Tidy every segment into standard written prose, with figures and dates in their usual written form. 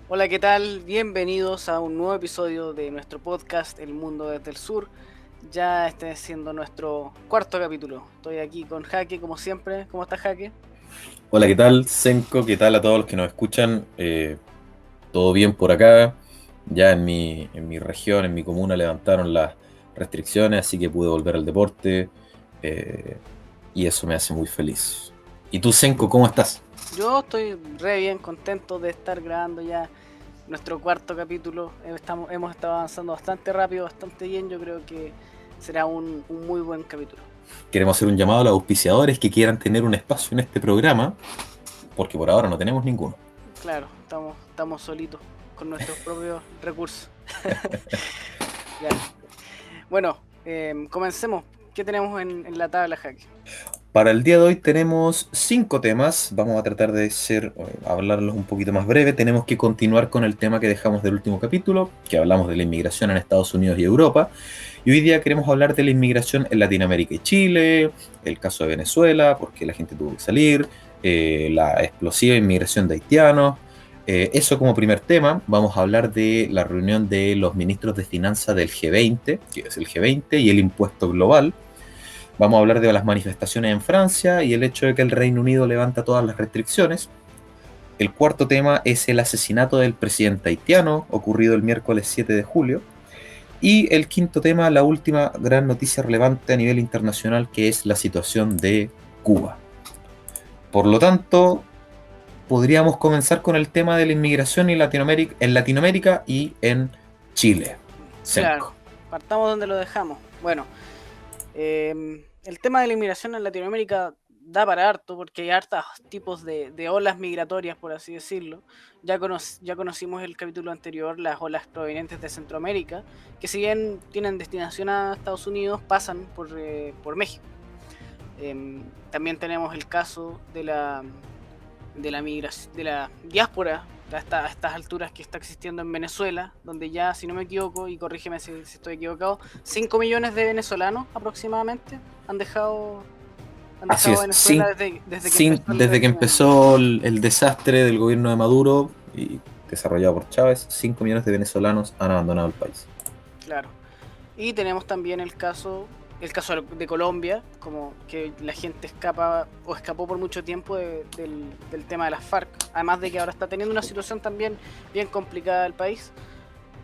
Hola, ¿qué tal? Bienvenidos a un nuevo episodio de nuestro podcast El Mundo desde el Sur. Ya este siendo nuestro cuarto capítulo. Estoy aquí con Jaque, como siempre. ¿Cómo estás, Jaque? Hola, ¿qué tal, Senko? ¿Qué tal a todos los que nos escuchan? ¿Todo bien por acá? Ya en mi región, en mi comuna, levantaron las restricciones, así que pude volver al deporte eh, y eso me hace muy feliz. ¿Y tú, Senko, cómo estás? Yo estoy re bien, contento de estar grabando ya nuestro cuarto capítulo. Hemos estado avanzando bastante rápido, bastante bien. Yo creo que será un muy buen capítulo. Queremos hacer un llamado a los auspiciadores que quieran tener un espacio en este programa, porque por ahora no tenemos ninguno. Claro, estamos solitos con nuestros propios recursos. Ya. Bueno, comencemos. ¿Qué tenemos en la tabla, Jaque? Para el día de hoy tenemos 5 temas. Vamos a tratar de hablarlos un poquito más breve. Tenemos que continuar con el tema que dejamos del último capítulo, que hablamos de la inmigración en Estados Unidos y Europa. Y hoy día queremos hablar de la inmigración en Latinoamérica y Chile, el caso de Venezuela, porque la gente tuvo que salir, la explosiva inmigración de haitianos. Eso como primer tema. Vamos a hablar de la reunión de los ministros de finanzas del G20, que es el G20, y el impuesto global. Vamos a hablar de las manifestaciones en Francia y el hecho de que el Reino Unido levanta todas las restricciones. El cuarto tema es el asesinato del presidente haitiano, ocurrido el miércoles 7 de julio. Y el quinto tema, la última gran noticia relevante a nivel internacional, que es la situación de Cuba. Por lo tanto, podríamos comenzar con el tema de la inmigración en Latinoamérica y en Chile. Claro, Senko. partamos donde lo dejamos. Bueno, el tema de la inmigración en Latinoamérica da para harto porque hay hartos tipos de olas migratorias, por así decirlo. Ya conocimos el capítulo anterior, las olas provenientes de Centroamérica, que si bien tienen destinación a Estados Unidos, pasan por México. También tenemos el caso de la diáspora a estas alturas que está existiendo en Venezuela, donde ya, si no me equivoco, y corrígeme si estoy equivocado, 5 millones de venezolanos aproximadamente han Así dejado es, Venezuela desde que empezó el desde que régimen. empezó el desastre del gobierno de Maduro y desarrollado por Chávez, 5 millones de venezolanos han abandonado el país. Claro. Y tenemos también el caso de Colombia, como que la gente escapa o escapó por mucho tiempo del tema de las FARC, además de que ahora está teniendo una situación también bien complicada el país.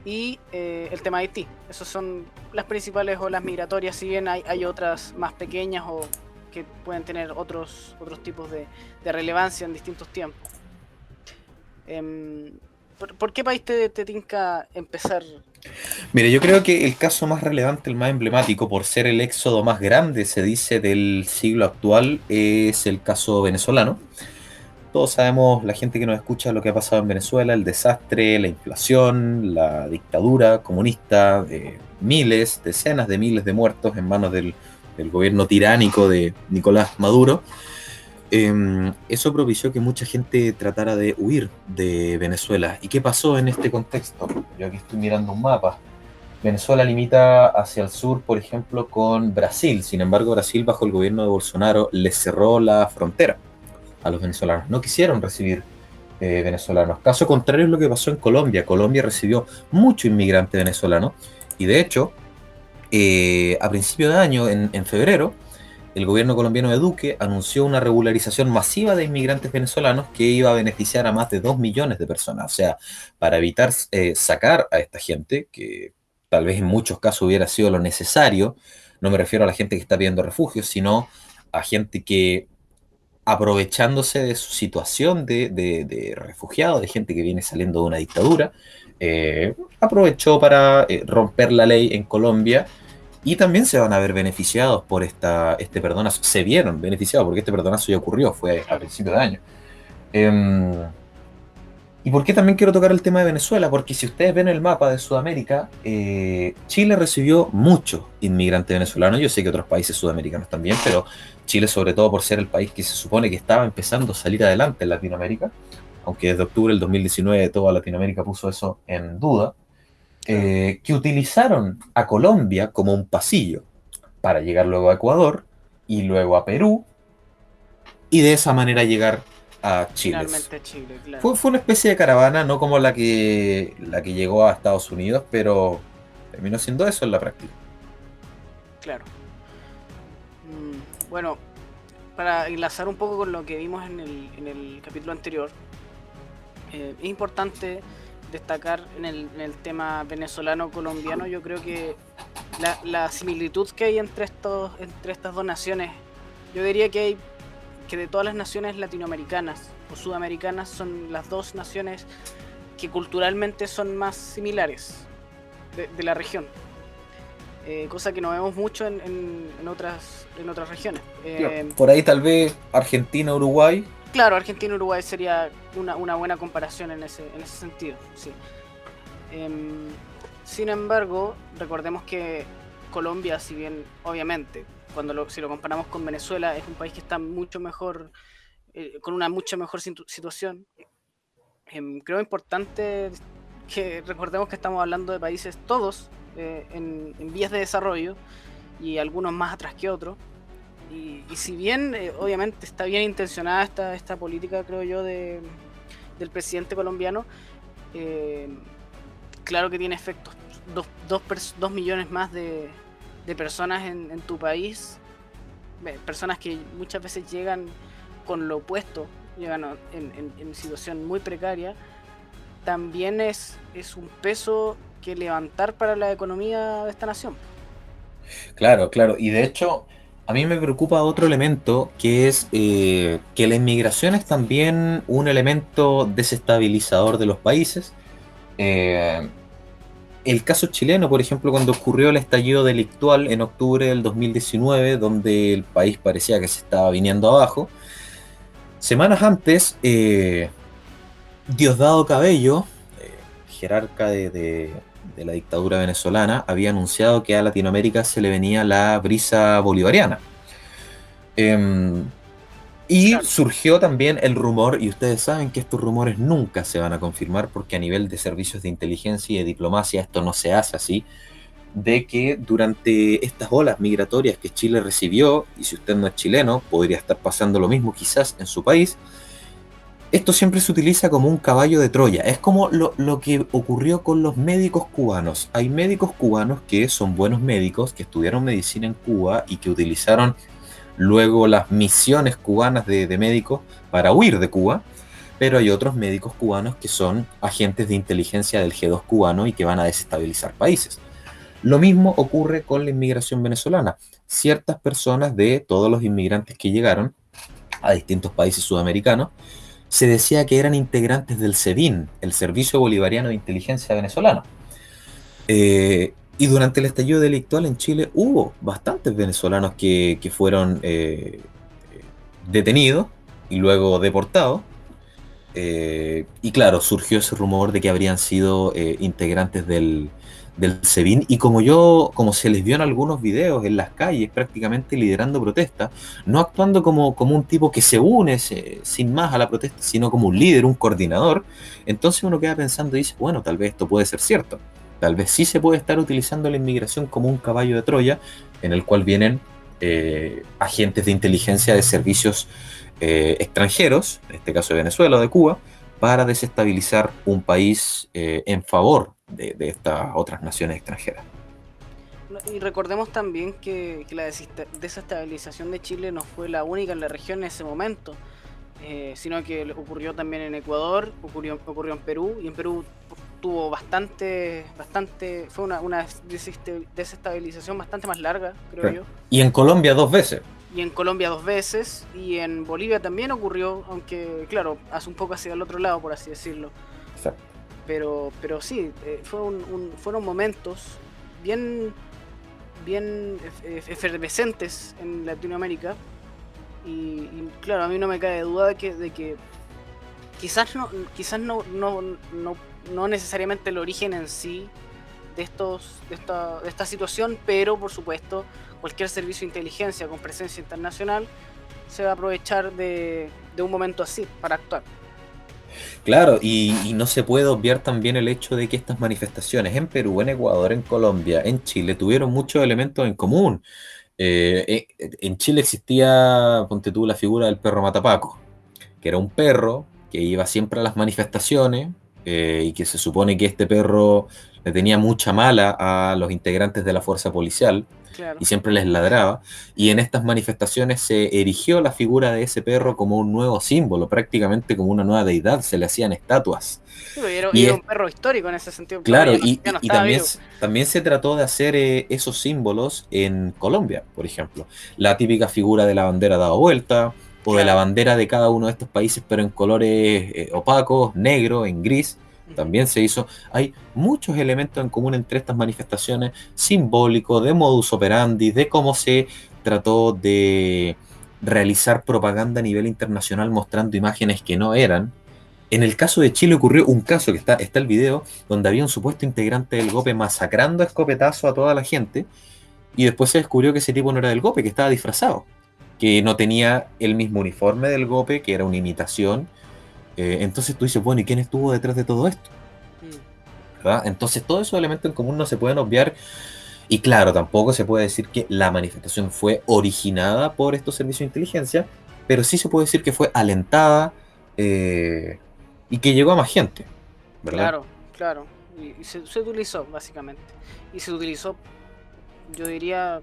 Y el tema de Haití. Esas son las principales olas migratorias, si bien hay otras más pequeñas o que pueden tener otros tipos de relevancia en distintos tiempos. Em, ¿Por qué país te tinca empezar? Mire, yo creo que el caso más relevante, el más emblemático, por ser el éxodo más grande, se dice, del siglo actual, es el caso venezolano. Todos sabemos, la gente que nos escucha, lo que ha pasado en Venezuela, el desastre, la inflación, la dictadura comunista, miles, decenas de miles de muertos en manos del gobierno tiránico de Nicolás Maduro. Eso propició que mucha gente tratara de huir de Venezuela. ¿Y qué pasó en este contexto? Yo aquí estoy mirando un mapa. Venezuela limita hacia el sur, por ejemplo, con Brasil. Sin embargo, Brasil, bajo el gobierno de Bolsonaro, le cerró la frontera a los venezolanos. No quisieron recibir venezolanos. Caso contrario es lo que pasó en Colombia. Colombia recibió mucho inmigrante venezolano y de hecho, a principio de año, en febrero, el gobierno colombiano de Duque anunció una regularización masiva de inmigrantes venezolanos que iba a beneficiar a más de 2 millones de personas. O sea, para evitar sacar a esta gente, que tal vez en muchos casos hubiera sido lo necesario, no me refiero a la gente que está pidiendo refugio, sino a gente que, aprovechándose de su situación de refugiado, de gente que viene saliendo de una dictadura, aprovechó para romper la ley en Colombia y también se van a ver beneficiados por este perdonazo. Se vieron beneficiados porque este perdonazo ya ocurrió, fue a Claro. principio de año. Eh, ¿Y por qué también quiero tocar el tema de Venezuela? Porque si ustedes ven el mapa de Sudamérica, Chile recibió muchos inmigrantes venezolanos. Yo sé que otros países sudamericanos también, pero Chile, sobre todo por ser el país que se supone que estaba empezando a salir adelante en Latinoamérica, aunque desde octubre del 2019 toda Latinoamérica puso eso en duda, Claro. que utilizaron a Colombia como un pasillo para llegar luego a Ecuador y luego a Perú y de esa manera llegar a Chile. Finalmente Chile, claro, Fue una especie de caravana, no como la que llegó a Estados Unidos, pero terminó siendo eso en la práctica. claro. Bueno, para enlazar un poco con lo que vimos en el capítulo anterior, es importante destacar en el tema venezolano-colombiano, yo creo que la similitud que hay entre estas dos naciones, yo diría que de todas las naciones latinoamericanas o sudamericanas son las dos naciones que culturalmente son más similares de la región. Cosa que no vemos mucho en otras regiones. Claro. Por ahí tal vez Argentina, Uruguay. Claro, Argentina y Uruguay sería una buena comparación en ese sentido, sí. Em, Sin embargo, recordemos que Colombia, si bien obviamente, si lo comparamos con Venezuela, es un país que está mucho mejor, con una mucho mejor situación. Creo importante que recordemos que estamos hablando de países todos en vías de desarrollo y algunos más atrás que otros. Y si bien obviamente está bien intencionada esta política, creo yo, del presidente colombiano, eh, claro que tiene efectos. 2 millones más de personas en tu país, personas que muchas veces llegan con lo opuesto, llegan en situación muy precaria, también es un peso que levantar para la economía de esta nación. Claro, claro. Y de hecho, a mí me preocupa otro elemento, que es que la inmigración es también un elemento desestabilizador de los países. Eh, el caso chileno, por ejemplo, cuando ocurrió el estallido delictual en octubre del 2019, donde el país parecía que se estaba viniendo abajo, semanas antes, Diosdado Cabello, jerarca de la dictadura venezolana, había anunciado que a Latinoamérica se le venía la brisa bolivariana. Em, y Claro, surgió también el rumor, y ustedes saben que estos rumores nunca se van a confirmar porque a nivel de servicios de inteligencia y de diplomacia esto no se hace así, de que durante estas olas migratorias que Chile recibió, y si usted no es chileno, podría estar pasando lo mismo quizás en su país, esto siempre se utiliza como un caballo de Troya. Es como lo que ocurrió con los médicos cubanos. Hay médicos cubanos que son buenos médicos, que estudiaron medicina en Cuba y que utilizaron luego las misiones cubanas de médicos para huir de Cuba, pero hay otros médicos cubanos que son agentes de inteligencia del G2 cubano y que van a desestabilizar países. Lo mismo ocurre con la inmigración venezolana. Ciertas personas de todos los inmigrantes que llegaron a distintos países sudamericanos, se decía que eran integrantes del SEBIN, el Servicio Bolivariano de Inteligencia Venezolano. Y durante el estallido delictual en Chile hubo bastantes venezolanos que fueron detenidos y luego deportados. Y claro, surgió ese rumor de que habrían sido integrantes del SEBIN. Y como se les vio en algunos videos en las calles, prácticamente liderando protestas, no actuando como un tipo que se une sin más a la protesta, sino como un líder, un coordinador, entonces uno queda pensando y dice, bueno, tal vez esto puede ser cierto. Tal vez sí se puede estar utilizando la inmigración como un caballo de Troya, en el cual vienen agentes de inteligencia de servicios extranjeros, en este caso de Venezuela o de Cuba, para desestabilizar un país en favor de estas otras naciones extranjeras. y recordemos también que la desestabilización de Chile no fue la única en la región en ese momento, sino que ocurrió también en Ecuador, ocurrió en Perú, y en Perú tuvo fue una desestabilización bastante más larga, creo yo. Y en Colombia 2 veces. Y en Colombia 2 veces, y en Bolivia también ocurrió, aunque claro, hace un poco hacia el otro lado, por así decirlo. Exacto. Pero sí, fueron momentos bien, bien efervescentes en Latinoamérica. Y claro, a mí no me cabe duda de que quizás no necesariamente el origen en sí de esta situación, pero por supuesto cualquier servicio de inteligencia con presencia internacional se va a aprovechar de un momento así para actuar. Claro, y no se puede obviar también el hecho de que estas manifestaciones en Perú, en Ecuador, en Colombia, en Chile, tuvieron muchos elementos en común. En Chile existía, ponte tú, la figura del perro matapaco. que era un perro que iba siempre a las manifestaciones y que se supone que este perro le tenía mucha mala a los integrantes de la fuerza policial y Claro. siempre les ladraba. Y en estas manifestaciones se erigió la figura de ese perro como un nuevo símbolo, prácticamente como una nueva deidad, se le hacían estatuas. Sí, pues, y Y era es un perro histórico en ese sentido. Bueno, claro, ya no y estaba también, vivo. también se trató de hacer esos símbolos en Colombia, por ejemplo. La típica figura de la bandera dada vuelta, o de la Claro. bandera de cada uno de estos países, pero en colores opacos, negro, en gris, Ujú. también se hizo. Hay muchos elementos en común entre estas manifestaciones, simbólicos, de modus operandi, de cómo se trató de realizar propaganda a nivel internacional mostrando imágenes que no eran. En el caso de Chile ocurrió un caso que está el video, donde había un supuesto integrante del GOPE masacrando a escopetazo a toda la gente, y después se descubrió que ese tipo no era del GOPE, que estaba disfrazado, que no tenía el mismo uniforme del GOPE, que era una imitación. Entonces tú dices, bueno, ¿y quién estuvo detrás de todo esto? Mm. ¿Verdad? Entonces todos esos elementos en común no se pueden obviar, y claro, tampoco se puede decir que la manifestación fue originada por estos servicios de inteligencia, pero sí se puede decir que fue alentada eh, y que llegó a más gente, ¿verdad? Claro, claro. Y se utilizó, básicamente. Y se utilizó, yo diría,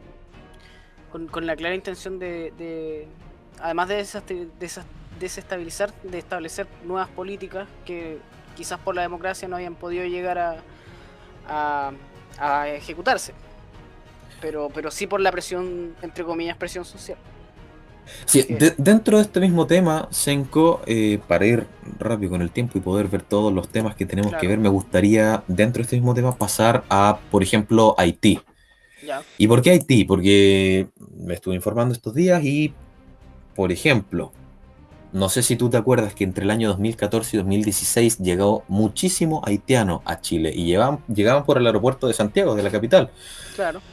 con la clara intención además de desestabilizar, de establecer nuevas políticas que quizás por la democracia no habían podido llegar a, a ejecutarse. Pero sí por la presión, entre comillas, presión social. Sí, Que, dentro de este mismo tema, Senko, para ir rápido con el tiempo y poder ver todos los temas que tenemos que claro, ver, me gustaría, dentro de este mismo tema, pasar a, por ejemplo, Haití. ya. ¿Y por qué Haití? Porque me estuve informando estos días y, por ejemplo, no sé si tú te acuerdas que entre el año 2014 y 2016 llegó muchísimo haitiano a Chile y llegaban por el aeropuerto de Santiago, de la capital, Claro.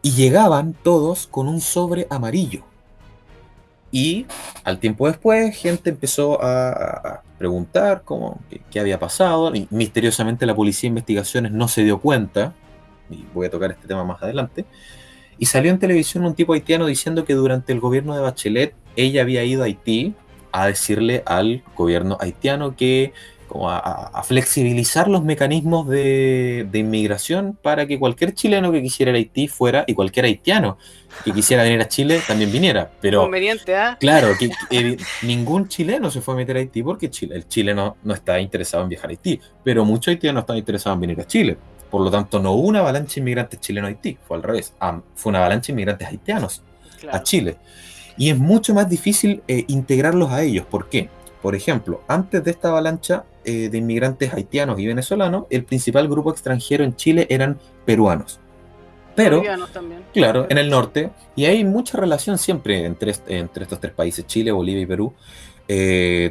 y llegaban todos con un sobre amarillo. Y al tiempo después, gente empezó a preguntar qué había pasado. Y misteriosamente la policía de investigaciones no se dio cuenta, y voy a tocar este tema más adelante, y salió en televisión un tipo haitiano diciendo que durante el gobierno de Bachelet ella había ido a Haití a decirle al gobierno haitiano que como a flexibilizar los mecanismos de inmigración para que cualquier chileno que quisiera ir a Haití fuera y cualquier haitiano que quisiera venir a Chile también viniera. Qué Pero conveniente, ¿ah? claro, que ningún chileno se fue a meter a Haití porque el chileno no está interesado en viajar a Haití, pero muchos haitianos están interesados en venir a Chile. Por lo tanto, no hubo una avalancha de inmigrantes chilenos a Haití, fue al revés. Fue una avalancha de inmigrantes haitianos a Claro. Chile. Y es mucho más difícil integrarlos a ellos. ¿Por qué? Por ejemplo, antes de esta avalancha de inmigrantes haitianos y venezolanos, el principal grupo extranjero en Chile eran peruanos. Pero Bolivianos también. claro, en Pero el norte, y hay mucha relación siempre entre estos tres países, Chile, Bolivia y Perú.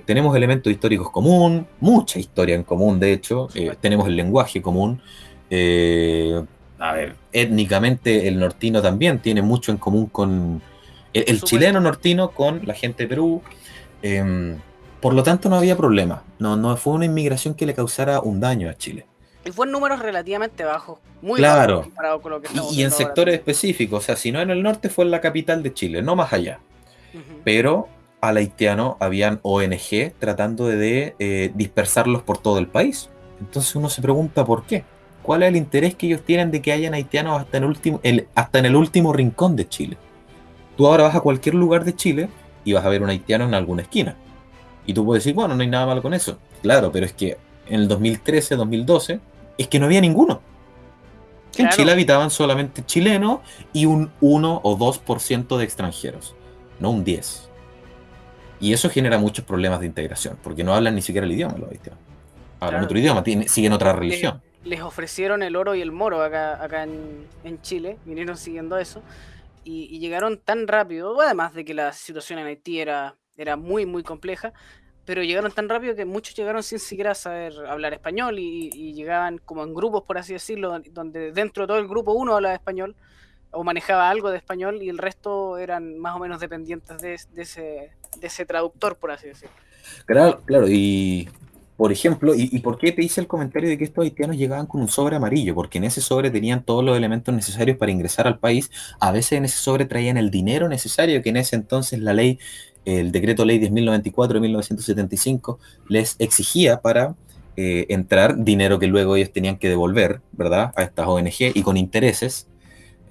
Tenemos elementos históricos común, mucha historia en común, de hecho, por supuesto. tenemos el lenguaje común. eh, a ver, étnicamente el nortino también tiene mucho en común con Por el chileno supuesto. nortino con la gente de Perú. eh, por lo tanto, no había problema. No, no fue una inmigración que le causara un daño a Chile. Y fue en números relativamente bajos, muy bajos Claro, comparado con lo que estamos y en viendo ahora sectores también. específicos, o sea, si no en el norte fue en la capital de Chile, no más allá. Ujú. Pero al haitiano habían ONG tratando de dispersarlos por todo el país. Entonces uno se pregunta por qué. ¿Cuál es el interés que ellos tienen de que hayan haitianos hasta en el último rincón de Chile? Tú ahora vas a cualquier lugar de Chile y vas a ver un haitiano en alguna esquina. Y tú puedes decir, bueno, no hay nada malo con eso. Claro, pero es que en el 2013, 2012, es que no había ninguno. En Chile Claro, habitaban solamente chilenos y un 1 o 2% de extranjeros, no un 10. Y eso genera muchos problemas de integración, porque no hablan ni siquiera el idioma los haitianos. Hablan claro. otro idioma, siguen otra Les, religión. les ofrecieron el oro y el moro acá en Chile, vinieron siguiendo eso, y llegaron tan rápido, además de que la situación en Haití era muy, muy compleja, pero llegaron tan rápido que muchos llegaron sin siquiera saber hablar español y llegaban como en grupos, por así decirlo, donde dentro de todo el grupo uno hablaba español o manejaba algo de español y el resto eran más o menos dependientes de ese traductor, por así decirlo. Claro, claro, y por ejemplo, ¿y por qué te hice el comentario de que estos haitianos llegaban con un sobre amarillo? Porque en ese sobre tenían todos los elementos necesarios para ingresar al país. A veces en ese sobre traían el dinero necesario, que en ese entonces la ley el decreto ley 10.094 de 1975 les exigía para entrar dinero que luego ellos tenían que devolver, ¿verdad?, a estas ONG y con intereses,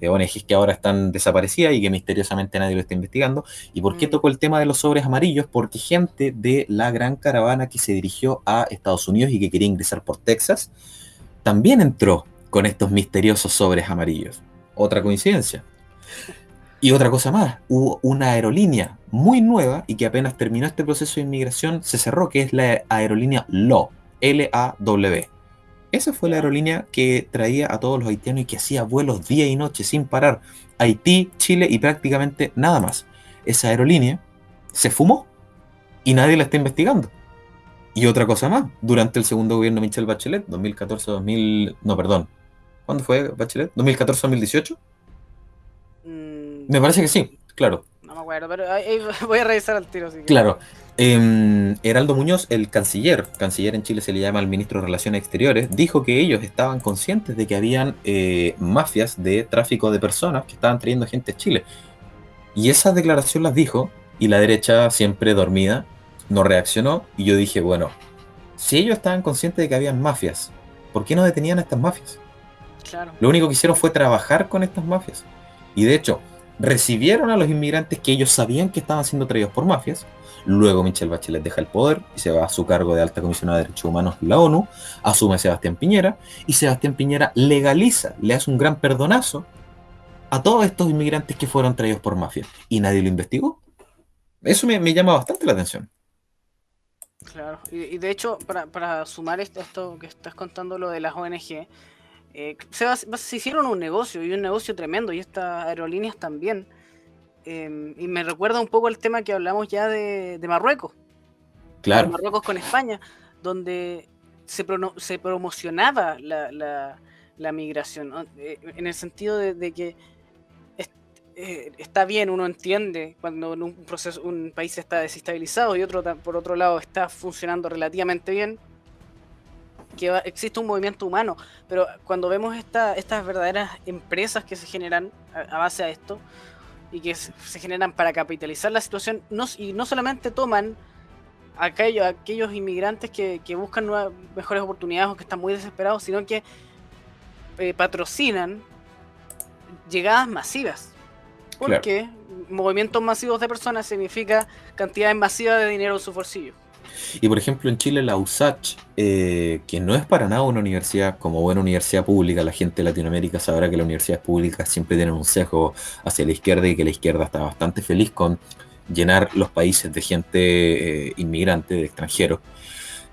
ONGs que ahora están desaparecidas y que misteriosamente nadie lo está investigando. ¿Y por qué Mm, tocó el tema de los sobres amarillos? Porque gente de la gran caravana que se dirigió a Estados Unidos y que quería ingresar por Texas, también entró con estos misteriosos sobres amarillos. Otra coincidencia. Y otra cosa más, hubo una aerolínea muy nueva y que apenas terminó este proceso de inmigración se cerró, que es la aerolínea LAW, L-A-W. Esa fue la ya. aerolínea que traía a todos los haitianos y que hacía vuelos día y noche sin parar. Haití, Chile y prácticamente nada más. Esa aerolínea se fumó y nadie la está investigando. Y otra cosa más, durante el segundo gobierno de Michelle Bachelet, 2014-2000, no, perdón, ¿cuándo fue Bachelet? ¿2014-2018? Me parece que sí, claro. No me acuerdo, pero ahí voy a revisar al tiro, así que. Claro. Heraldo Muñoz, el canciller en Chile se le llama al ministro de Relaciones Exteriores, dijo que ellos estaban conscientes de que habían mafias de tráfico de personas que estaban trayendo gente a Chile. Y esa declaración las dijo, y la derecha, siempre dormida, no reaccionó. Y yo dije, bueno, si ellos estaban conscientes de que habían mafias, ¿por qué no detenían a estas mafias? Claro. Lo único que hicieron fue trabajar con estas mafias. Y de hecho, recibieron a los inmigrantes que ellos sabían que estaban siendo traídos por mafias. Luego Michelle Bachelet deja el poder y se va a su cargo de alta comisionada de derechos humanos de la ONU, asume a Sebastián Piñera y Sebastián Piñera legaliza, le hace un gran perdonazo a todos estos inmigrantes que fueron traídos por mafias. Y nadie lo investigó. Eso me llama bastante la atención. Claro, y de hecho, para sumar esto que estás contando, lo de las ONG, se hicieron un negocio, y un negocio tremendo, y estas aerolíneas también. Y me recuerda un poco el tema que hablamos ya de Marruecos, de Claro, Marruecos con España, donde se promocionaba la migración, ¿no? En el sentido de que está bien, uno entiende cuando en un país está desestabilizado y otro por otro lado está funcionando relativamente bien, que existe un movimiento humano, pero cuando vemos estas verdaderas empresas que se generan a base a esto y que se generan para capitalizar la situación, y no solamente toman aquellos inmigrantes que buscan mejores oportunidades o que están muy desesperados, sino que patrocinan llegadas masivas. claro. Porque movimientos masivos de personas significa cantidades masivas de dinero en su bolsillo. Y por ejemplo en Chile la USACH, que no es para nada una universidad como buena universidad pública, la gente de Latinoamérica sabrá que las universidades públicas siempre tienen un sesgo hacia la izquierda y que la izquierda está bastante feliz con llenar los países de gente inmigrante, de extranjeros.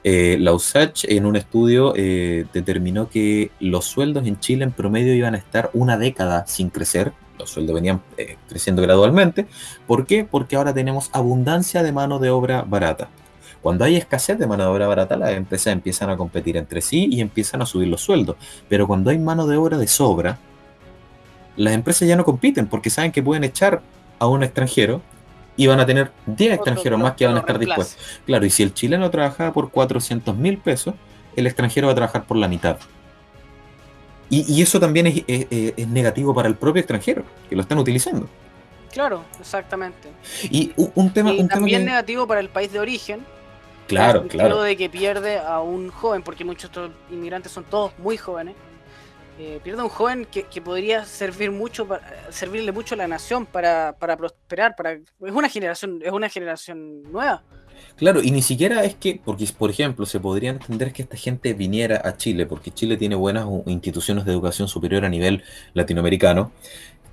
La USACH en un estudio determinó que los sueldos en Chile en promedio iban a estar una década sin crecer. Los sueldos venían creciendo gradualmente. ¿Por qué? Porque ahora tenemos abundancia de mano de obra barata. Cuando hay escasez de mano de obra barata, las empresas empiezan a competir entre sí y empiezan a subir los sueldos. Pero cuando hay mano de obra de sobra, las empresas ya no compiten porque saben que pueden echar a un extranjero y van a tener 10 Otro extranjeros más que que van a lo estar reemplace. dispuestos. Claro, y si el chileno trabajaba por 400.000 pesos, el extranjero va a trabajar por la mitad. Y eso también es negativo para el propio extranjero, que lo están utilizando. Claro, exactamente. Y Y un tema también que... negativo para el país de origen, en el Claro, sentido claro. de que pierde a un joven, porque muchos de estos inmigrantes son todos muy jóvenes. Pierde a un joven que podría servirle mucho a la nación para prosperar. Es una generación nueva. Claro, y ni siquiera es que, porque por ejemplo, se podría entender que esta gente viniera a Chile, porque Chile tiene buenas instituciones de educación superior a nivel latinoamericano,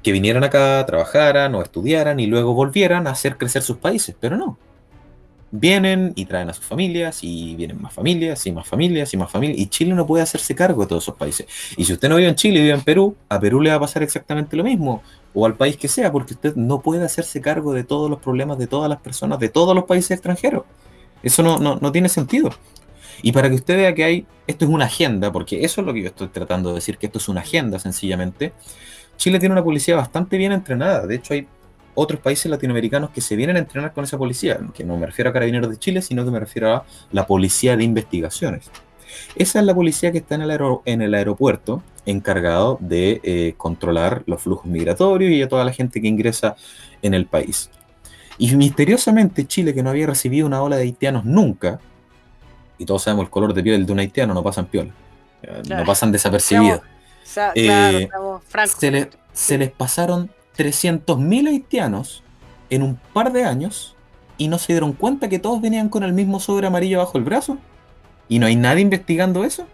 que vinieran acá, trabajaran o estudiaran y luego volvieran a hacer crecer sus países, pero no. Vienen y traen a sus familias y vienen más familias y más familias y más familias y Chile no puede hacerse cargo de todos esos países. Y si usted no vive en Chile y vive en Perú, a Perú le va a pasar exactamente lo mismo o al país que sea, porque usted no puede hacerse cargo de todos los problemas de todas las personas de todos los países extranjeros. Eso no tiene sentido. Y para que usted vea que esto es una agenda, porque eso es lo que yo estoy tratando de decir, que esto es una agenda sencillamente. Chile tiene una policía bastante bien entrenada. De hecho, hay otros países latinoamericanos que se vienen a entrenar con esa policía, que no me refiero a Carabineros de Chile, sino que me refiero a la Policía de Investigaciones. Esa es la policía que está en el aeropuerto, encargado de controlar los flujos migratorios y a toda la gente que ingresa en el país. Y misteriosamente Chile, que no había recibido una ola de haitianos nunca, y todos sabemos el color de piel de un haitiano, no pasan piola, no Claro, pasan seamos, desapercibidos. claro, Eh, seamos francos. se les pasaron 300.000 haitianos en un par de años y no se dieron cuenta que todos venían con el mismo sobre amarillo bajo el brazo y no hay nadie investigando eso.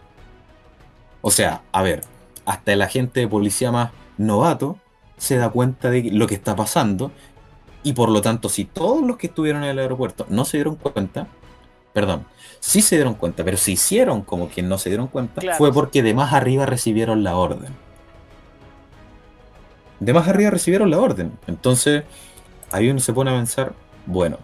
O sea, a ver, hasta el agente de policía más novato se da cuenta de lo que está pasando y por lo tanto, si todos los que estuvieron en el aeropuerto no se dieron cuenta, perdón, sí se dieron cuenta, pero se hicieron como quien no se dieron cuenta, Claro, fue porque de más arriba recibieron la orden. De más arriba recibieron la orden. Entonces, ahí uno se pone a pensar, bueno,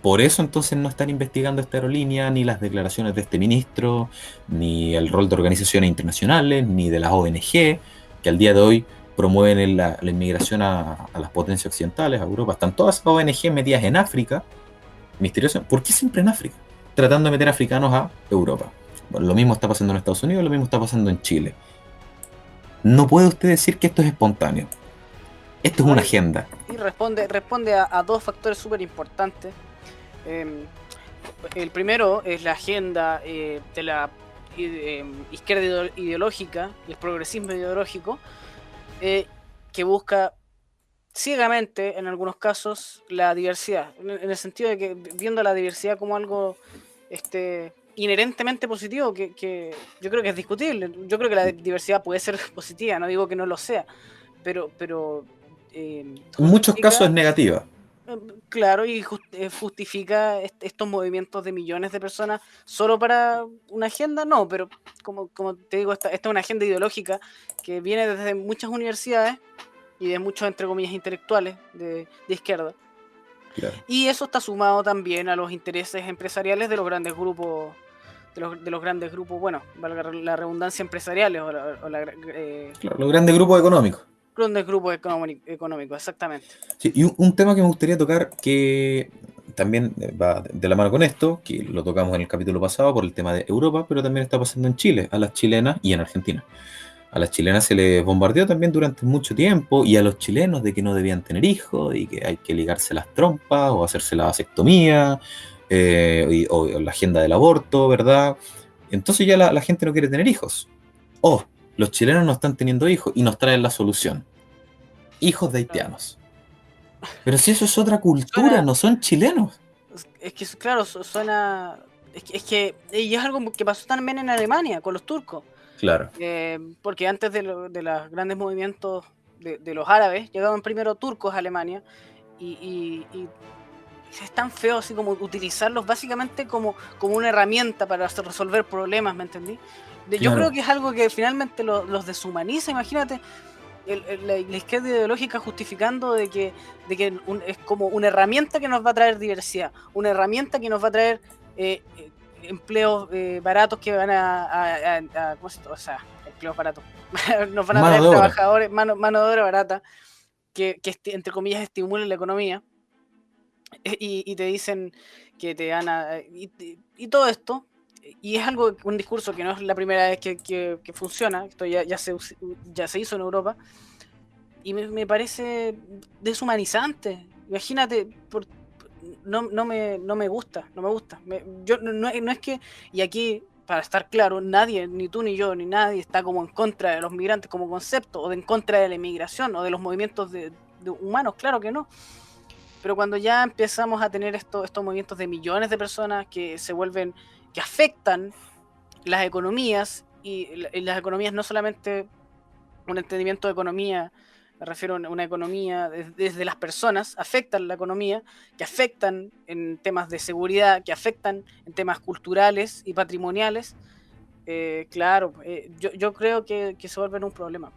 por eso entonces no están investigando esta aerolínea, ni las declaraciones de este ministro, ni el rol de organizaciones internacionales, ni de las ONG, que al día de hoy promueven la inmigración a las potencias occidentales, a Europa. Están todas esas ONG metidas en África, misterioso. ¿Por qué siempre en África? Tratando de meter africanos a Europa. Bueno, lo mismo está pasando en Estados Unidos, lo mismo está pasando en Chile. No puede usted decir que esto es espontáneo. Esto es ¿no? una agenda. Y responde a dos factores súper importantes. Eh, el primero es la agenda de la izquierda ideológica y el progresismo ideológico, eh, que busca ciegamente, en algunos casos, la diversidad. En el sentido de que viendo la diversidad como algo inherentemente positivo, que yo creo que es discutible. Yo creo que la diversidad puede ser positiva, no digo que no lo sea, pero En muchos casos justifica, es negativa. claro, y justifica estos movimientos de millones de personas solo para una agenda, no, pero como te digo, esta es una agenda ideológica que viene desde muchas universidades y de muchos, entre comillas, intelectuales de izquierda. Claro. Y eso está sumado también a los intereses empresariales de los grandes grupos, de los grandes grupos, bueno, valga la redundancia, empresariales Claro, los grandes grupos económicos. grandes grupos económicos, exactamente. Sí, y un tema que me gustaría tocar que también va de la mano con esto, que lo tocamos en el capítulo pasado por el tema de Europa, pero también está pasando en Chile, a las chilenas y en Argentina. A las chilenas se les bombardeó también durante mucho tiempo y a los chilenos de que no debían tener hijos y que hay que ligarse las trompas o hacerse la vasectomía o la agenda del aborto, ¿verdad? Entonces ya la gente no quiere tener hijos. Oh, los chilenos no están teniendo hijos y nos traen la solución. Hijos de Claro. haitianos. Pero si eso es otra cultura, Suena, no son chilenos. es que claro, suena, y es algo que pasó también en Alemania con los turcos. Claro, Porque antes de los grandes movimientos de los árabes, llegaban primero turcos a Alemania y es tan feo así como utilizarlos básicamente como una herramienta para resolver problemas, ¿me entendí? Yo creo claro. que es algo que finalmente los deshumaniza, imagínate, la izquierda ideológica justificando de que es como una herramienta que nos va a traer diversidad, una herramienta que nos va a traer empleos baratos que van ¿cómo se llama? O sea, empleos baratos. Nos van a Mano traer de obra. trabajadores, mano de obra barata, que entre comillas estimulen la economía, y te dicen que te van a... Y todo esto, y es algo, un discurso que no es la primera vez que funciona, esto ya se hizo en Europa, y me parece deshumanizante. Imagínate, no me gusta, no me gusta. Yo no es que, y aquí, para estar claro, nadie, ni tú ni yo, ni nadie está como en contra de los migrantes como concepto, o en contra de la inmigración, o de los movimientos de humanos, claro que no. Pero cuando ya empezamos a tener estos movimientos de millones de personas que se vuelven, que afectan las economías, y las economías no solamente un entendimiento de economía, me refiero a una economía desde las personas, afectan la economía, que afectan en temas de seguridad, que afectan en temas culturales y patrimoniales, claro, yo creo que se vuelven un problema.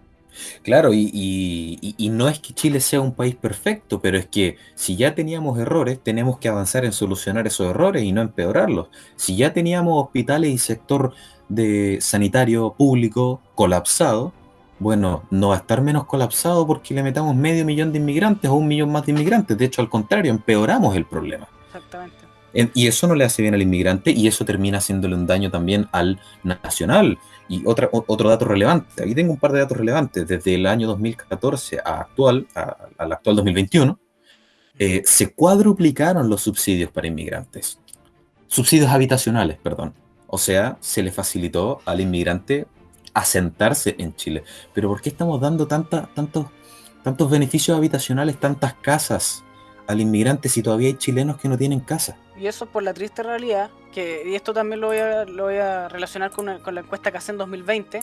Claro, y no es que Chile sea un país perfecto, pero es que si ya teníamos errores, tenemos que avanzar en solucionar esos errores y no empeorarlos. Si ya teníamos hospitales y sector de sanitario público colapsado, bueno, no va a estar menos colapsado porque le metamos 500.000 de inmigrantes o 1 millón más de inmigrantes. De hecho, al contrario, empeoramos el problema. Exactamente. Y eso no le hace bien al inmigrante y eso termina haciéndole un daño también al nacional. Y otro dato relevante, aquí tengo un par de datos relevantes, desde el año 2014 al actual 2021, Se cuadruplicaron los subsidios para inmigrantes. Subsidios habitacionales, perdón. O sea, se le facilitó al inmigrante asentarse en Chile. Pero ¿por qué estamos dando tantos beneficios habitacionales, tantas casas al inmigrante si todavía hay chilenos que no tienen casa? Y eso por la triste realidad, y esto también lo voy a relacionar con la encuesta que hace en 2020,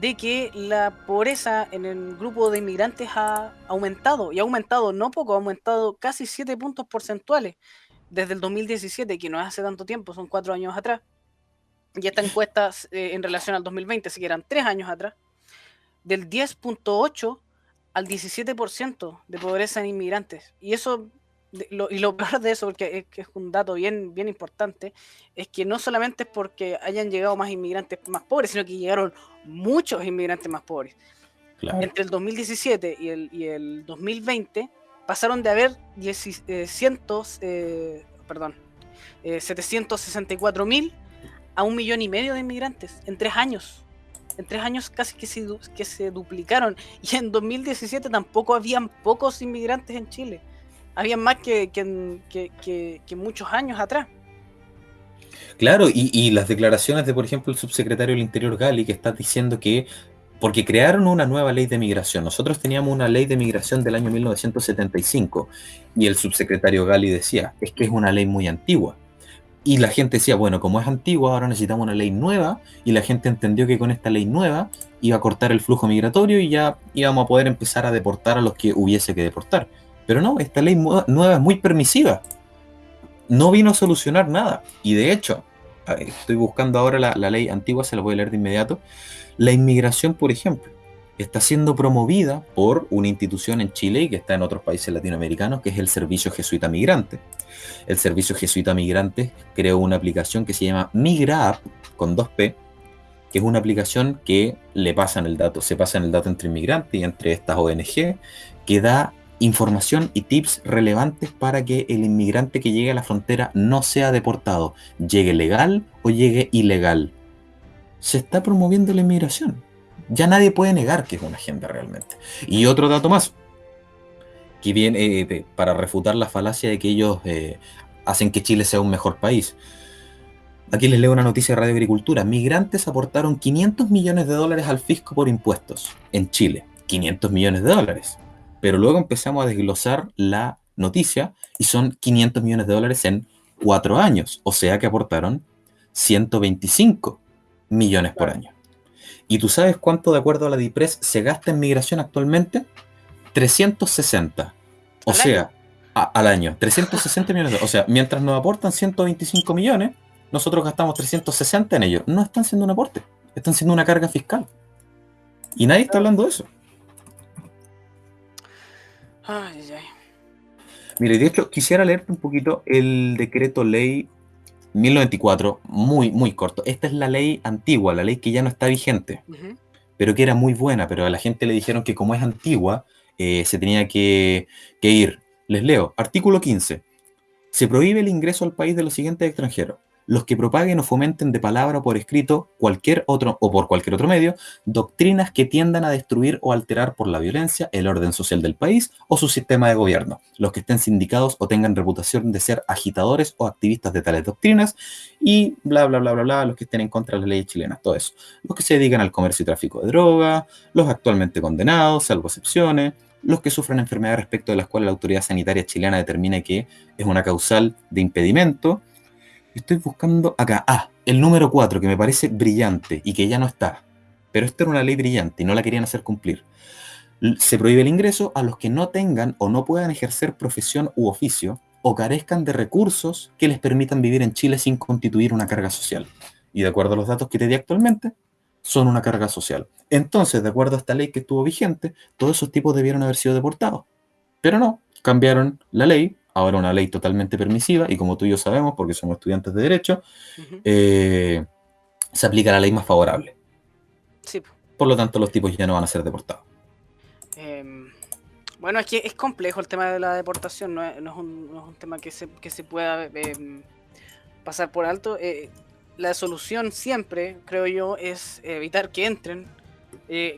de que la pobreza en el grupo de inmigrantes ha aumentado, y ha aumentado no poco, ha aumentado casi 7 puntos porcentuales desde el 2017, que no es hace tanto tiempo, son 4 años atrás. Y esta encuesta en relación al 2020, así que eran 3 años atrás, del 10,8 al 17% de pobreza en inmigrantes. Y eso, y lo peor de eso, porque es un dato bien, bien importante, es que no solamente es porque hayan llegado más inmigrantes más pobres, sino que llegaron muchos inmigrantes más pobres. Claro. Entre el 2017 y el 2020 pasaron de haber 764.000 a 1,5 millones de inmigrantes en 3 años. En 3 años casi que se duplicaron. Y en 2017 tampoco habían pocos inmigrantes en Chile. Habían más que muchos años atrás. Claro, y las declaraciones de, por ejemplo, el subsecretario del Interior Gali, que está diciendo que, porque crearon una nueva ley de migración, nosotros teníamos una ley de migración del año 1975, y el subsecretario Gali decía, es que es una ley muy antigua. Y la gente decía, bueno, como es antigua, ahora necesitamos una ley nueva, y la gente entendió que con esta ley nueva iba a cortar el flujo migratorio y ya íbamos a poder empezar a deportar a los que hubiese que deportar. Pero no, esta ley nueva es muy permisiva, no vino a solucionar nada. Y de hecho, estoy buscando ahora la ley antigua, se la voy a leer de inmediato. La inmigración, por ejemplo, está siendo promovida por una institución en Chile y que está en otros países latinoamericanos, que es el Servicio Jesuita Migrante. El Servicio Jesuita Migrante creó una aplicación que se llama MigraApp, con 2P, que es una aplicación que le pasan el dato, se pasan el dato entre inmigrantes y entre estas ONG, que da información y tips relevantes para que el inmigrante que llegue a la frontera no sea deportado, llegue legal o llegue ilegal. Se está promoviendo la inmigración. Ya nadie puede negar que es una agenda realmente. Y otro dato más, que viene para refutar la falacia de que ellos hacen que Chile sea un mejor país. Aquí les leo una noticia de Radio Agricultura. Migrantes aportaron 500 millones de dólares al fisco por impuestos en Chile. 500 millones de dólares. Pero luego empezamos a desglosar la noticia y son 500 millones de dólares en 4 años. O sea que aportaron 125 millones por año. ¿Y tú sabes cuánto, de acuerdo a la DIPRES, se gasta en migración actualmente? 360. O sea, al año. 360 millones de... O sea, mientras nos aportan 125 millones, nosotros gastamos 360 en ellos. No están siendo un aporte, están siendo una carga fiscal. Y nadie está hablando de eso. Ay, ay. Mire, de hecho, quisiera leerte un poquito el decreto ley 1094, muy, muy corto. Esta es la ley antigua, la ley que ya no está vigente, pero que era muy buena, pero a la gente le dijeron que como es antigua, se tenía que ir. Les leo, artículo 15. Se prohíbe el ingreso al país de los siguientes extranjeros: los que propaguen o fomenten de palabra o por escrito cualquier otro o por cualquier otro medio doctrinas que tiendan a destruir o alterar por la violencia el orden social del país o su sistema de gobierno, los que estén sindicados o tengan reputación de ser agitadores o activistas de tales doctrinas, y bla bla bla bla bla, los que estén en contra de las leyes chilenas, todo eso, los que se dedican al comercio y tráfico de drogas, los actualmente condenados, salvo excepciones, los que sufren enfermedades respecto de las cuales la autoridad sanitaria chilena determine que es una causal de impedimento. Estoy buscando acá, el número 4, que me parece brillante y que ya no está. Pero esta era una ley brillante y no la querían hacer cumplir. Se prohíbe el ingreso a los que no tengan o no puedan ejercer profesión u oficio o carezcan de recursos que les permitan vivir en Chile sin constituir una carga social. Y de acuerdo a los datos que te di actualmente, son una carga social. Entonces, de acuerdo a esta ley que estuvo vigente, todos esos tipos debieron haber sido deportados. Pero no, cambiaron la ley, ahora una ley totalmente permisiva, y como tú y yo sabemos, porque somos estudiantes de Derecho, se aplica la ley más favorable. Sí. Por lo tanto, los tipos ya no van a ser deportados. Bueno, es que es complejo el tema de la deportación, no es un tema que se pueda pasar por alto. La solución siempre, creo yo, es evitar que entren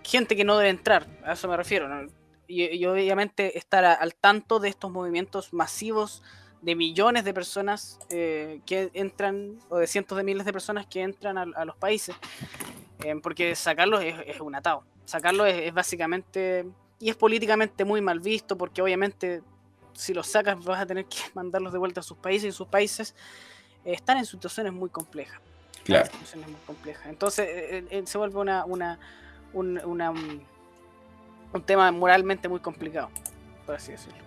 gente que no debe entrar, a eso me refiero, ¿no? y obviamente estar al tanto de estos movimientos masivos de millones de personas que entran, o de cientos de miles de personas que entran a los países, porque sacarlos es un atado. Sacarlos es básicamente, y es políticamente muy mal visto, porque obviamente si los sacas vas a tener que mandarlos de vuelta a sus países, y sus países están en situaciones muy complejas. Están en Claro. situaciones muy complejas. Entonces se vuelve un tema moralmente muy complicado, por así decirlo.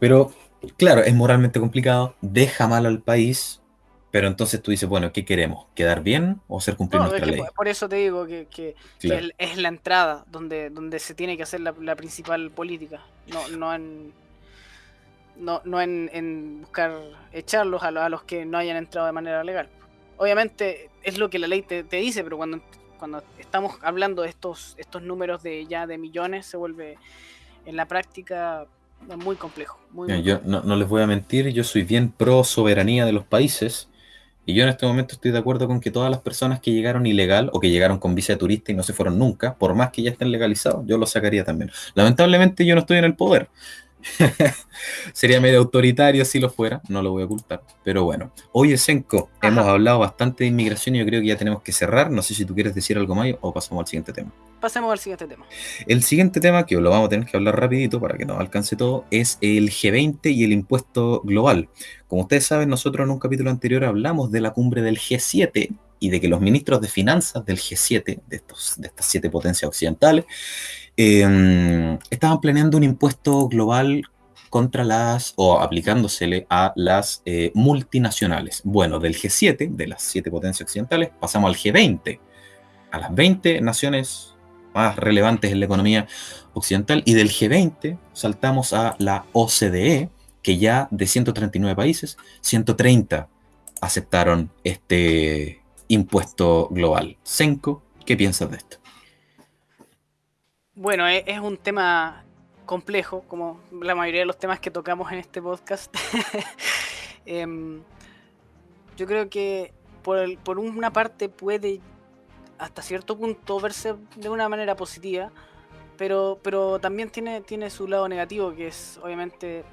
Pero, claro, es moralmente complicado, deja mal al país, pero entonces tú dices, bueno, ¿qué queremos? ¿Quedar bien o hacer cumplir No, es nuestra que ley? por eso te digo que Claro. es la entrada donde se tiene que hacer la principal política, no en buscar echarlos a los que no hayan entrado de manera legal. Obviamente es lo que la ley te dice, pero cuando estamos hablando de estos números de millones, se vuelve en la práctica muy complejo, muy, Mira, muy yo complejo. no les voy a mentir, yo soy bien pro soberanía de los países y yo en este momento estoy de acuerdo con que todas las personas que llegaron ilegal o que llegaron con visa de turista y no se fueron nunca, por más que ya estén legalizados, yo los sacaría también. Lamentablemente yo no estoy en el poder. Sería medio autoritario si lo fuera, no lo voy a ocultar. Pero bueno, oye, Senko, hemos Ajá, hablado bastante de inmigración y yo creo que ya tenemos que cerrar. No sé si tú quieres decir algo más o pasamos al siguiente tema. pasemos al siguiente tema. El siguiente tema, que lo vamos a tener que hablar rapidito para que nos alcance todo, es el G20 y el impuesto global. Como ustedes saben, nosotros en un capítulo anterior hablamos de la cumbre del G7 y de que los ministros de finanzas del G7, de estas 7 potencias occidentales, estaban planeando un impuesto global contra o aplicándosele a las multinacionales. Bueno, del G7, de las 7 potencias occidentales, pasamos al G20, a las 20 naciones más relevantes en la economía occidental, y del G20 saltamos a la OCDE, que ya de 139 países, 130 aceptaron este impuesto global. Senko, ¿qué piensas de esto? Bueno, es un tema complejo, como la mayoría de los temas que tocamos en este podcast. Em, yo creo que por una parte puede hasta cierto punto verse de una manera positiva, pero también tiene su lado negativo, que es obviamente,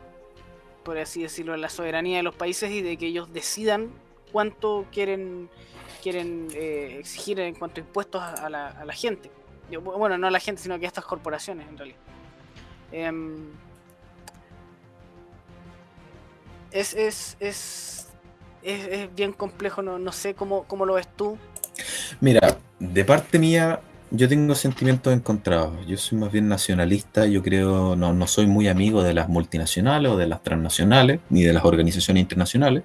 por así decirlo, la soberanía de los países y de que ellos decidan cuánto quieren exigir en cuanto a impuestos a la gente. Bueno, no a la gente, sino que a estas corporaciones en realidad. Em, es, es, es, es bien complejo, no sé cómo lo ves tú. Mira, de parte mía, yo tengo sentimientos encontrados. Yo soy más bien nacionalista. Yo creo, no soy muy amigo de las multinacionales o de las transnacionales, ni de las organizaciones internacionales.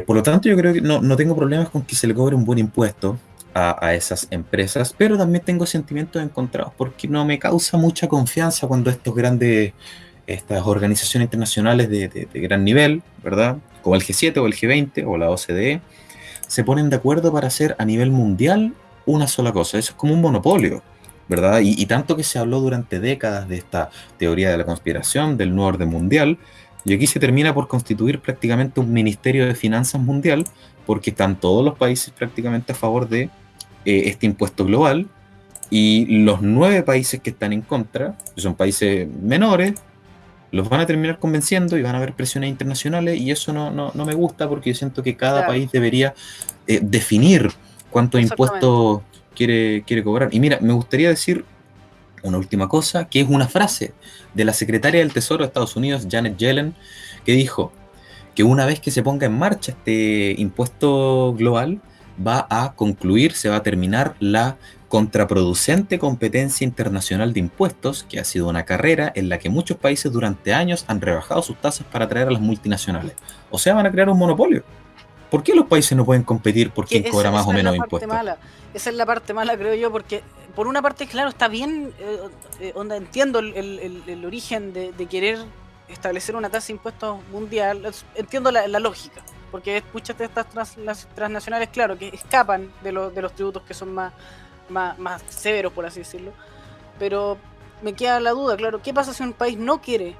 Por lo tanto, yo creo que no tengo problemas con que se le cobre un buen impuesto a esas empresas, pero también tengo sentimientos encontrados porque no me causa mucha confianza cuando estas organizaciones internacionales de gran nivel, ¿verdad? Como el G7 o el G20 o la OCDE, se ponen de acuerdo para hacer a nivel mundial una sola cosa. Eso es como un monopolio, ¿verdad? Y tanto que se habló durante décadas de esta teoría de la conspiración, del nuevo orden mundial, y aquí se termina por constituir prácticamente un ministerio de finanzas mundial, porque están todos los países prácticamente a favor de este impuesto global, y los 9 países que están en contra, que son países menores, los van a terminar convenciendo y van a haber presiones internacionales y eso no me gusta porque yo siento que cada Claro, país debería definir cuántos exactamente. impuestos quiere cobrar. Y mira, me gustaría decir una última cosa, que es una frase de la secretaria del Tesoro de Estados Unidos, Janet Yellen, que dijo que una vez que se ponga en marcha este impuesto global, va a concluir, se va a terminar la contraproducente competencia internacional de impuestos, que ha sido una carrera en la que muchos países durante años han rebajado sus tasas para atraer a las multinacionales. O sea, van a crear un monopolio. ¿Por qué los países no pueden competir por Que quién cobra más o esa es la menos parte impuestos? mala. Esa es la parte mala, creo yo, porque por una parte, claro, está bien, onda, entiendo el origen de querer establecer una tasa de impuestos mundial, entiendo la lógica, porque muchas de estas las transnacionales, claro, que escapan de los tributos que son más severos, por así decirlo, pero me queda la duda, claro, ¿qué pasa si un país no quiere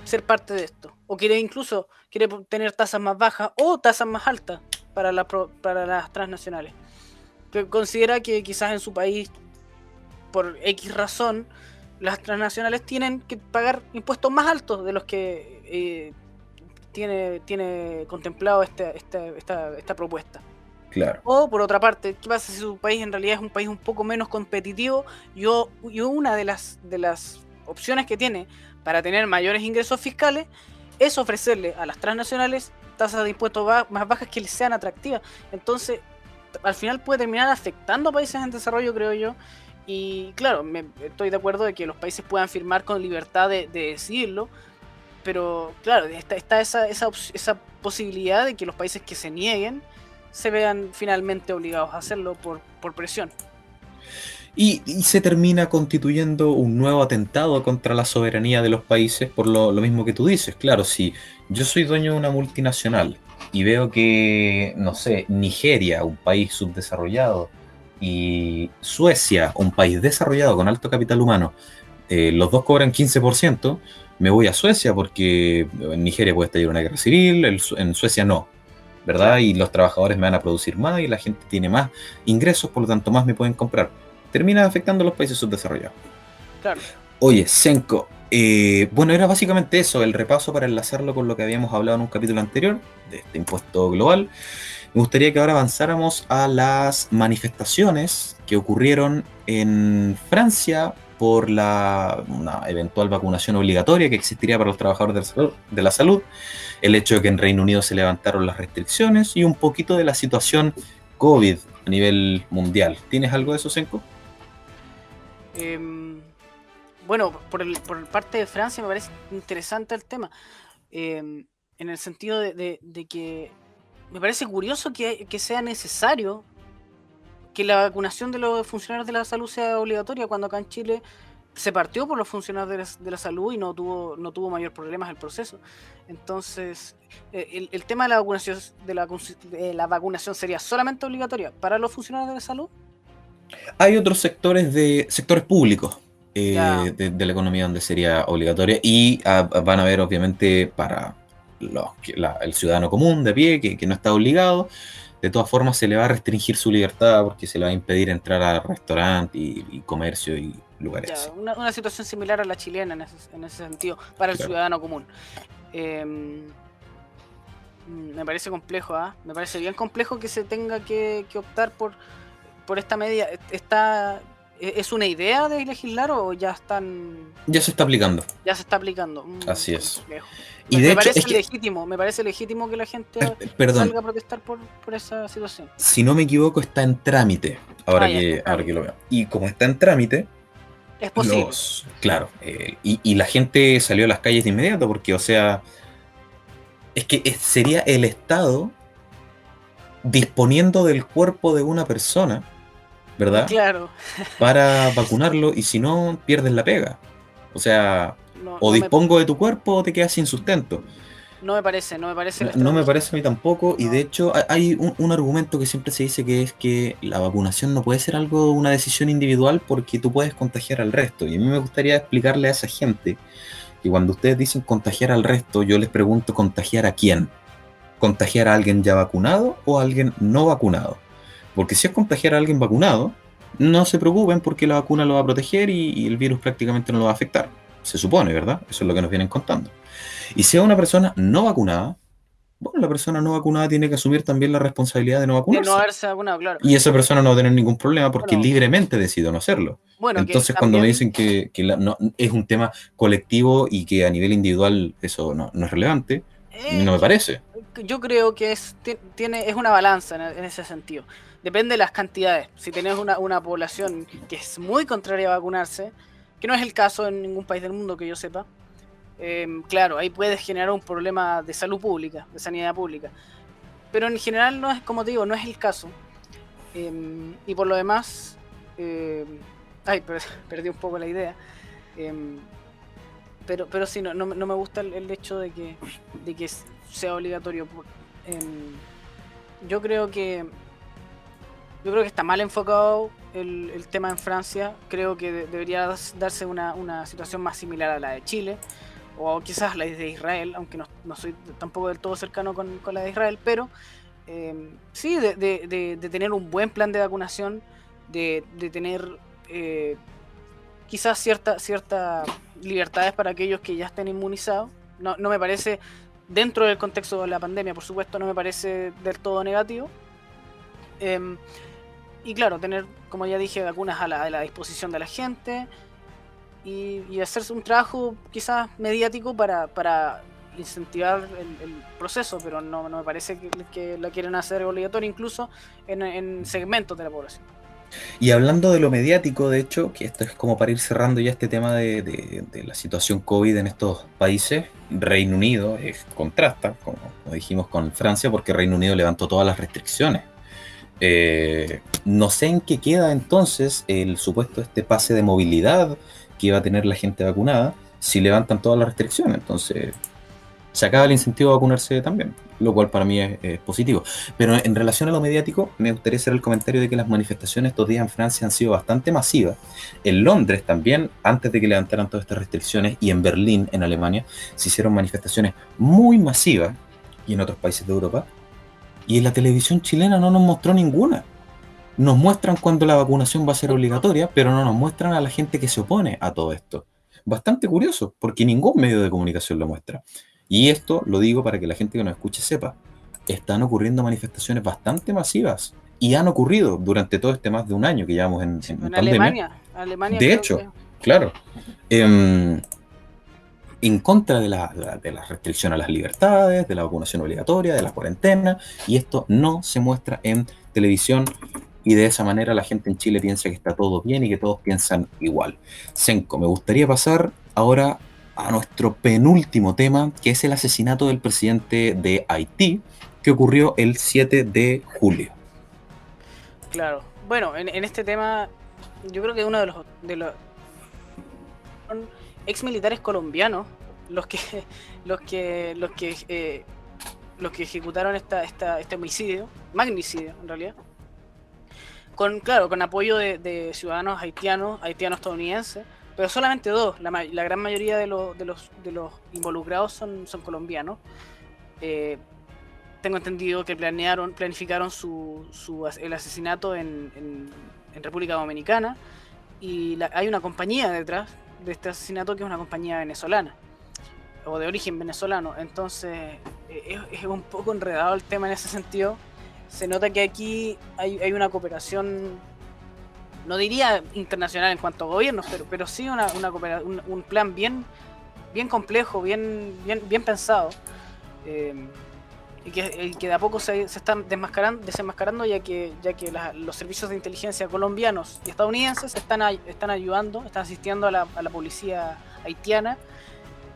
ser parte de esto? O quiere tener tasas más bajas o tasas más altas para las transnacionales. Que considera que quizás en su país por X razón, las transnacionales tienen que pagar impuestos más altos de los que tiene contemplado esta propuesta. Claro. O por otra parte, ¿qué pasa si su país en realidad es un país un poco menos competitivo y una de las opciones que tiene para tener mayores ingresos fiscales es ofrecerle a las transnacionales tasas de impuestos más bajas que les sean atractivas? Entonces, al final puede terminar afectando a países en desarrollo, creo yo. Y claro, estoy de acuerdo de que los países puedan firmar con libertad de decidirlo, pero claro, está esa posibilidad de que los países que se nieguen se vean finalmente obligados a hacerlo por presión. Y se termina constituyendo un nuevo atentado contra la soberanía de los países por lo mismo que tú dices. Claro, si yo soy dueño de una multinacional y veo que, no sé, Nigeria, un país subdesarrollado, y Suecia, un país desarrollado con alto capital humano, los dos cobran 15%, me voy a Suecia porque en Nigeria puede estallar una guerra civil, en Suecia no, ¿verdad? Claro. Y los trabajadores me van a producir más y la gente tiene más ingresos, por lo tanto más me pueden comprar. Termina afectando a los países subdesarrollados. Claro. Oye, Senko, bueno, era básicamente eso, el repaso para enlazarlo con lo que habíamos hablado en un capítulo anterior, de este impuesto global. Me gustaría que ahora avanzáramos a las manifestaciones que ocurrieron en Francia por una eventual vacunación obligatoria que existiría para los trabajadores de la salud, el hecho de que en Reino Unido se levantaron las restricciones y un poquito de la situación COVID a nivel mundial. ¿Tienes algo de eso, Senko? Bueno, por parte de Francia me parece interesante el tema, en el sentido de que me parece curioso que sea necesario que la vacunación de los funcionarios de la salud sea obligatoria, cuando acá en Chile se partió por los funcionarios de la salud y no tuvo mayor problemas el proceso. Entonces, el tema de la vacunación sería solamente obligatoria para los funcionarios de la salud. Hay otros sectores públicos Ya, de la economía donde sería obligatoria y van a haber obviamente para el ciudadano común de pie que no está obligado. De todas formas se le va a restringir su libertad porque se le va a impedir entrar a restaurante y comercio y lugares ya, así. una situación similar a la chilena en ese sentido, para el Claro. ciudadano común. Me parece complejo, ¿ah? Me parece bien complejo que se tenga que optar por esta medida. ¿Es una idea de legislar o Ya se está aplicando. ya se está aplicando? Así es. Complejo. Y de hecho, Parece es que, legítimo, me parece legítimo que la gente perdón, salga a protestar por esa situación. si no me equivoco, está en trámite, Ya está en ahora que trámite. lo veo. Y como está en trámite, Es posible. claro, y la gente salió a las calles de inmediato porque, o sea, es que sería el Estado disponiendo del cuerpo de una persona, ¿verdad? Claro, Para vacunarlo y si no, pierdes la pega. O sea, no, o dispongo de tu cuerpo o te quedas sin sustento. no me parece la No me estrategia. parece a mí tampoco, y de No. hecho hay un argumento que siempre se dice que es que la vacunación no puede ser algo, una decisión individual porque tú puedes contagiar al resto. Y a mí me gustaría explicarle a esa gente que cuando ustedes dicen contagiar al resto, yo les pregunto, ¿contagiar a quién? ¿Contagiar a alguien ya vacunado o a alguien no vacunado? Porque si es contagiar a alguien vacunado, no se preocupen porque la vacuna lo va a proteger y el virus prácticamente no lo va a afectar. Se supone, ¿verdad? Eso es lo que nos vienen contando. Y si es una persona no vacunada, bueno, la persona no vacunada tiene que asumir también la responsabilidad de no De no vacunarse. haberse vacunado, claro. Y esa persona no va a tener ningún problema porque Bueno, libremente decidió no hacerlo. que Entonces, cuando me también dicen que no, es un tema colectivo y que a nivel individual eso no es relevante, a mí no me que parece. yo creo que es una balanza en ese sentido. Depende de las cantidades. Si tenés una población que es muy contraria a vacunarse, que no es el caso en ningún país del mundo que yo sepa, claro, ahí puedes generar un problema de salud pública, de sanidad pública. Pero en general no es, como te digo, no es el caso. Y por lo demás, perdí un poco la idea. Pero sí, no me gusta el hecho de que sea obligatorio. Yo creo que está mal enfocado el tema en Francia. Creo que debería darse una situación más similar a la de Chile, o quizás la de Israel, aunque no soy tampoco del todo cercano con la de Israel, pero sí, de tener un buen plan de vacunación, de tener quizás cierta libertades para aquellos que ya estén inmunizados. No me parece, dentro del contexto de la pandemia, por supuesto, no me parece del todo negativo. Y claro, tener, como ya dije, vacunas a la disposición de la gente y hacerse un trabajo quizás mediático para incentivar el proceso, pero no me parece que la quieren hacer obligatoria incluso en segmentos de la población. Y hablando de lo mediático, de hecho, que esto es como para ir cerrando ya este tema de la situación COVID en estos países, Reino Unido contrasta, como dijimos, con Francia, porque Reino Unido levantó todas las restricciones. No sé en qué queda entonces el supuesto pase de movilidad que iba a tener la gente vacunada si levantan todas las restricciones. Entonces se acaba el incentivo a vacunarse también, lo cual para mí es positivo. Pero en relación a lo mediático, me gustaría hacer el comentario de que las manifestaciones estos días en Francia han sido bastante masivas. En Londres también, antes de que levantaran todas estas restricciones, y en Berlín, en Alemania, se hicieron manifestaciones muy masivas, y en otros países de Europa, y en la televisión chilena no nos mostró ninguna. Nos muestran cuando la vacunación va a ser obligatoria, pero no nos muestran a la gente que se opone a todo esto. Bastante curioso, porque ningún medio de comunicación lo muestra. Y esto lo digo para que la gente que nos escuche sepa. Están ocurriendo manifestaciones bastante masivas. Y han ocurrido durante todo este más de un año que llevamos en pandemia. Alemania De creo hecho, que... claro, em, en contra de la restricción a las libertades, de la vacunación obligatoria, de la cuarentena, y esto no se muestra en televisión, y de esa manera la gente en Chile piensa que está todo bien y que todos piensan igual. Senko, me gustaría pasar ahora a nuestro penúltimo tema, que es el asesinato del presidente de Haití, que ocurrió el 7 de julio. Claro. Bueno, en este tema, yo creo que uno de los ex militares colombianos los que los que los que los que ejecutaron este homicidio, magnicidio en realidad, con apoyo de ciudadanos haitianos estadounidenses, pero solamente dos. La gran mayoría de los involucrados son colombianos. Eh, Tengo entendido que planificaron el asesinato en República Dominicana, y hay una compañía detrás de este asesinato que es una compañía venezolana o de origen venezolano. Entonces es un poco enredado el tema en ese sentido. Se nota que aquí hay una cooperación, no diría internacional en cuanto a gobiernos, pero sí un plan bien complejo, bien pensado. Y que de a poco se están desenmascarando, ya que los servicios de inteligencia colombianos y estadounidenses están ayudando, están asistiendo a la policía haitiana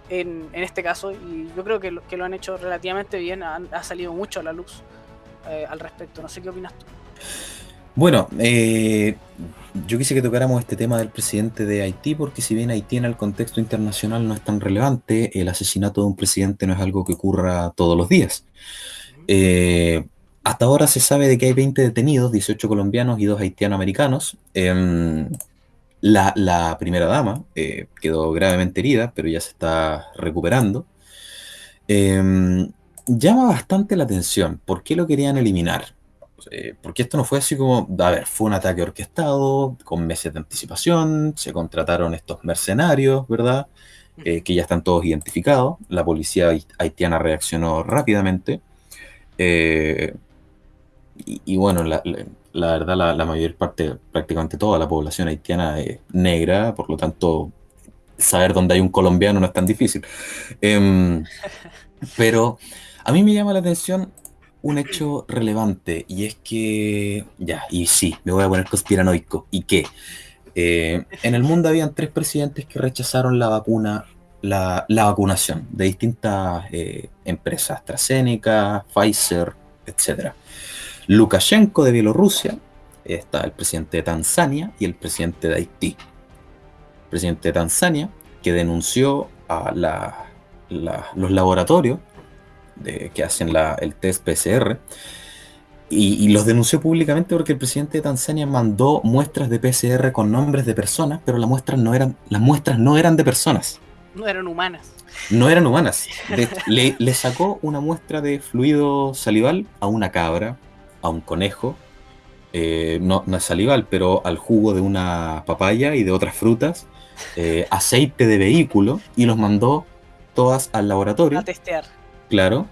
en este caso, y yo creo que lo han hecho relativamente bien. Ha salido mucho a la luz al respecto. No sé qué opinas tú. Bueno, yo quise que tocáramos este tema del presidente de Haití, porque si bien Haití en el contexto internacional no es tan relevante, el asesinato de un presidente no es algo que ocurra todos los días. Eh, Hasta ahora se sabe de que hay 20 detenidos, 18 colombianos y 2 haitiano-americanos. La primera dama quedó gravemente herida, pero ya se está recuperando. Llama bastante la atención. ¿Por qué lo querían eliminar? Porque esto no fue así como, a ver, fue un ataque orquestado, con meses de anticipación, se contrataron estos mercenarios, ¿verdad? Que ya están todos identificados. La policía haitiana reaccionó rápidamente. eh, y bueno, la verdad, la mayor parte, prácticamente toda la población haitiana es negra, por lo tanto, saber dónde hay un colombiano no es tan difícil. Em, pero a mí me llama la atención un hecho relevante, y es que, ya, y sí, me voy a poner conspiranoico, y que en el mundo habían 3 presidentes que rechazaron la vacuna, la vacunación de distintas empresas, AstraZeneca, Pfizer, etcétera. Lukashenko de Bielorrusia, está el presidente de Tanzania y el presidente de Haití. El presidente de Tanzania, que denunció a los laboratorios que hacen el test PCR, y los denunció públicamente porque el presidente de Tanzania mandó muestras de PCR con nombres de personas, pero las muestras no eran de personas. No eran humanas. No eran humanas. Le sacó una muestra de fluido salival a una cabra, a un conejo, no, no es salival, pero al jugo de una papaya y de otras frutas, aceite de vehículo, y los mandó todas al A laboratorio. testear. Claro,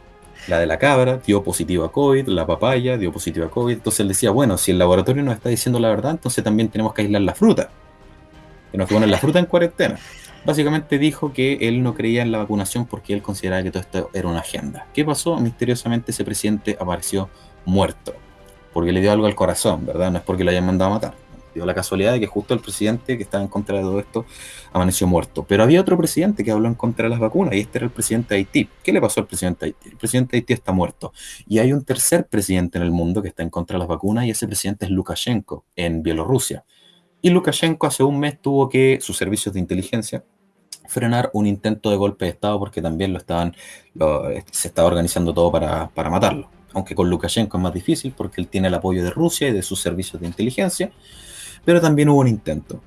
la de la cabra dio positivo a COVID, la papaya dio positivo a COVID. Entonces él decía, bueno, si el laboratorio nos está diciendo la verdad, entonces también tenemos que aislar la fruta. Tenemos que poner la fruta en cuarentena. Básicamente dijo que él no creía en la vacunación porque él consideraba que todo esto era una agenda. ¿Qué pasó? Misteriosamente ese presidente apareció muerto, porque le dio algo al corazón, ¿verdad? No es porque lo hayan mandado a matar. Dio la casualidad de que justo el presidente que estaba en contra de todo esto amaneció muerto. Pero había otro presidente que habló en contra de las vacunas y este era el presidente de Haití. ¿Qué le pasó al presidente de Haití? El presidente de Haití está muerto. Y hay un tercer presidente en el mundo que está en contra de las vacunas y ese presidente es Lukashenko en Bielorrusia. Y Lukashenko hace un mes tuvo que sus servicios de inteligencia frenar un intento de golpe de Estado porque también se estaba organizando todo para matarlo. Aunque con Lukashenko es más difícil porque él tiene el apoyo de Rusia y de sus servicios de inteligencia, pero también hubo un intento.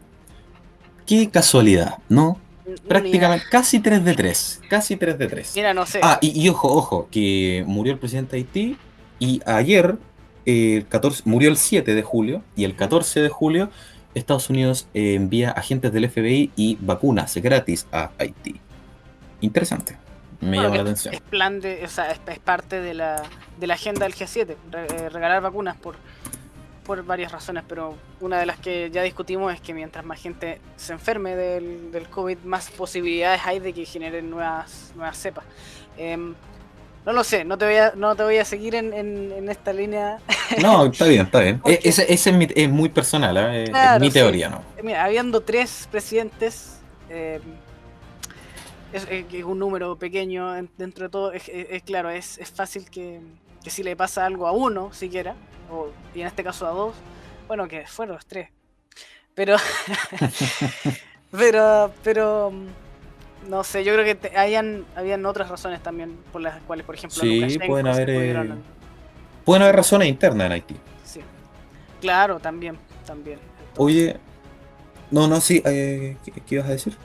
Qué casualidad, ¿no? Mira, Prácticamente casi 3 de 3, casi 3 de 3. mira, no sé. Ah, y ojo, ojo, que murió el presidente de Haití y ayer, el 14, murió el 7 de julio y el 14 de julio Estados Unidos envía agentes del FBI y vacunas gratis a Haití. Interesante, me Bueno, llama que la atención. es plan de, o sea, es parte de la agenda del G7, regalar vacunas por varias razones, pero una de las que ya discutimos es que mientras más gente se enferme del COVID, más posibilidades hay de que generen nuevas cepas. No lo sé, no te voy a seguir en esta línea. No, está bien, está bien. Porque, Ese es muy personal, ¿eh? Es claro, mi sí. teoría, ¿no? Mira, habiendo tres presidentes, es un número pequeño dentro de todo, claro, es fácil que si le pasa algo a uno, siquiera, y en este caso a dos, bueno, que fueron los tres, pero, no sé, yo creo que habían otras razones también por las cuales, por ejemplo, a Sí, Lukashenko se pudieron... pueden se haber pu- razones internas en Haití. sí, claro, también, entonces... Oye, no, no, sí, ¿qué ibas a decir?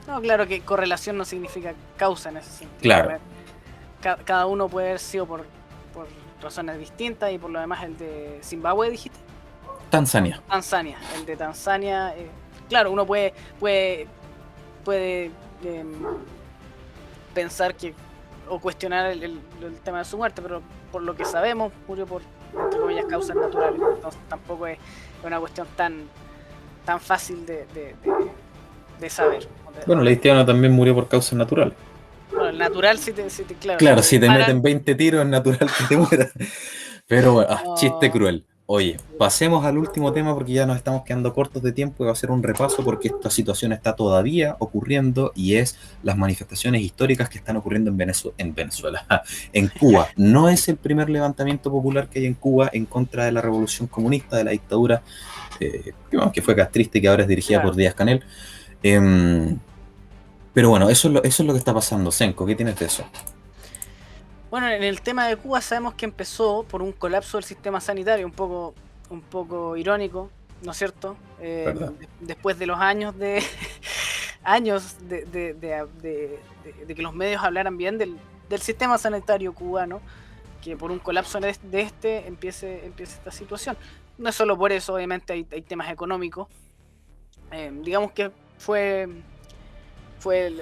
No, claro que correlación no significa causa en ese sentido. Claro, Cada uno puede haber sido por razones distintas y por lo demás el de Zimbabue, dijiste. Tanzania. Tanzania. El de Tanzania, claro, uno puede em, pensar que o cuestionar el tema de su muerte, pero por lo que sabemos murió por, entre comillas, causas naturales. Entonces tampoco es una cuestión tan fácil de saber. Bueno, el haitiano también murió por causas naturales. Bueno, el natural claro, si Claro, te si te disparan, meten 20 tiros es natural que te mueras. Pero bueno, chiste no, cruel. Oye, pasemos al último tema porque ya nos estamos quedando cortos de tiempo y va a ser un repaso porque esta situación está todavía ocurriendo y es las manifestaciones históricas que están ocurriendo en Venezuela, en Cuba. No es el primer levantamiento popular que hay en Cuba en contra de la revolución comunista, de la dictadura, que fue castrista y que ahora es dirigida por claro. Díaz-Canel. Em, pero bueno, eso es lo que está pasando. Senko, ¿qué tienes de eso? Bueno, en el tema de Cuba sabemos que empezó por un colapso del sistema sanitario, un poco irónico, ¿no es cierto? ¿Verdad? Después de los años años de que los medios hablaran bien del sistema sanitario cubano, que por un colapso de este empiece esta situación. No es solo por eso, obviamente hay temas económicos. Digamos que fue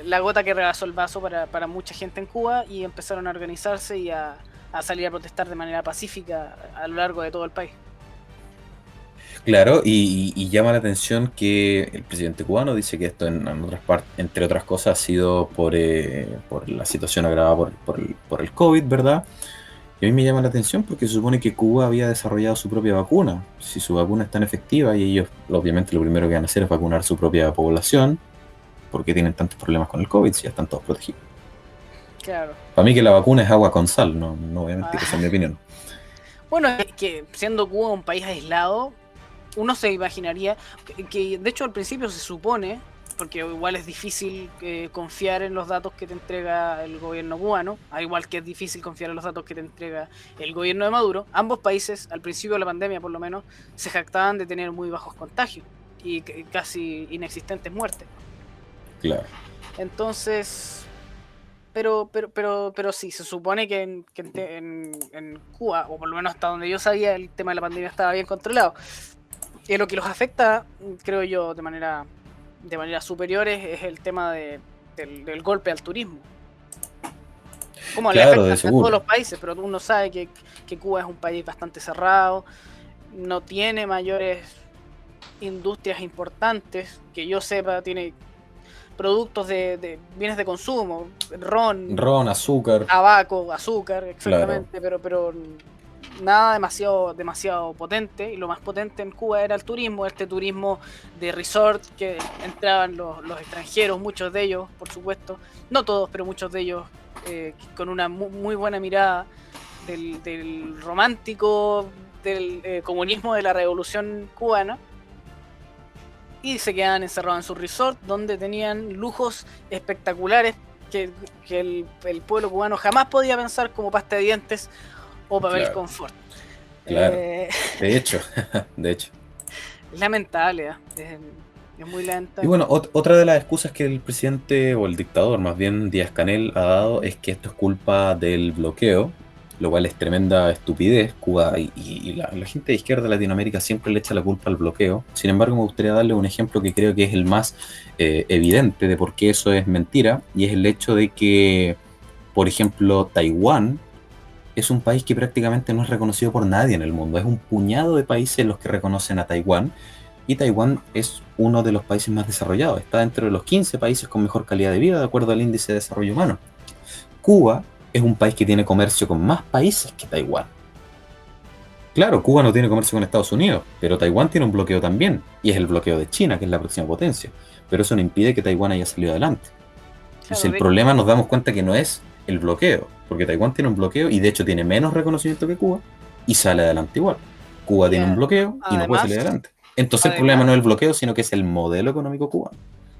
la gota que rebasó el vaso para mucha gente en Cuba y empezaron a organizarse y a salir a protestar de manera pacífica a lo largo de todo el país. Claro, y llama la atención que el presidente cubano dice que esto en otras partes, entre otras cosas, ha sido por la situación agravada por el COVID, ¿verdad? Y a mí me llama la atención porque se supone que Cuba había desarrollado su propia vacuna. Si su vacuna es tan efectiva y ellos, obviamente, lo primero que van a hacer es vacunar su propia población, ¿por qué tienen tantos problemas con el COVID si ya están todos protegidos? Claro. Para mí que la vacuna es agua con sal, no voy a mentir, esa es mi opinión. Bueno, es que siendo Cuba un país aislado, uno se imaginaría que de hecho al principio se supone, porque igual es difícil confiar en los datos que te entrega el gobierno cubano, al igual que es difícil confiar en los datos que te entrega el gobierno de Maduro. Ambos países, al principio de la pandemia por lo menos, se jactaban de tener muy bajos contagios y casi inexistentes muertes. Claro. Entonces, pero sí, se supone que, en Cuba, o por lo menos hasta donde yo sabía, el tema de la pandemia estaba bien controlado. Y lo que los afecta, creo yo, de manera superior es el tema del golpe al turismo. Como le Claro, afecta de a todos seguro. los países, pero uno sabe que Cuba es un país bastante cerrado, no tiene mayores industrias importantes, que yo sepa, tiene productos de bienes de consumo, ron, Ron, azúcar, tabaco, azúcar, claro. exactamente, pero nada demasiado potente. Y lo más potente en Cuba era el turismo, este turismo de resort que entraban los extranjeros, muchos de ellos, por supuesto, no todos, pero muchos de ellos con una muy buena mirada del romántico del comunismo de la revolución cubana, y se quedaban encerrados en su resort donde tenían lujos espectaculares que el pueblo cubano jamás podía pensar, como pasta de dientes o papel Claro, confort. claro. Eh, De hecho, de hecho. es lamentable, es muy Y lamentable. bueno, otra de las excusas que el presidente, o el dictador, más bien Díaz-Canel, ha dado es que esto es culpa del bloqueo, lo cual es tremenda estupidez. Cuba y la gente de izquierda de Latinoamérica siempre le echa la culpa al bloqueo. Sin embargo, me gustaría darle un ejemplo que creo que es el más evidente de por qué eso es mentira, y es el hecho de que, por ejemplo, Taiwán es un país que prácticamente no es reconocido por nadie en el mundo. Es un puñado de países los que reconocen a Taiwán, y Taiwán es uno de los países más desarrollados. Está dentro de los 15 países con mejor calidad de vida de acuerdo al índice de desarrollo humano. Cuba es un país que tiene comercio con más países que Taiwán. Claro, Cuba no tiene comercio con Estados Unidos, pero Taiwán tiene un bloqueo también, y es el bloqueo de China, que es la próxima potencia. Pero eso no impide que Taiwán haya salido adelante. Entonces Claro, el problema, nos damos cuenta que no es el bloqueo, porque Taiwán tiene un bloqueo y de hecho tiene menos reconocimiento que Cuba y sale adelante igual. Cuba y tiene un bloqueo y no puede salir además, adelante. Entonces el problema además, no es el bloqueo, sino que es el modelo económico cubano.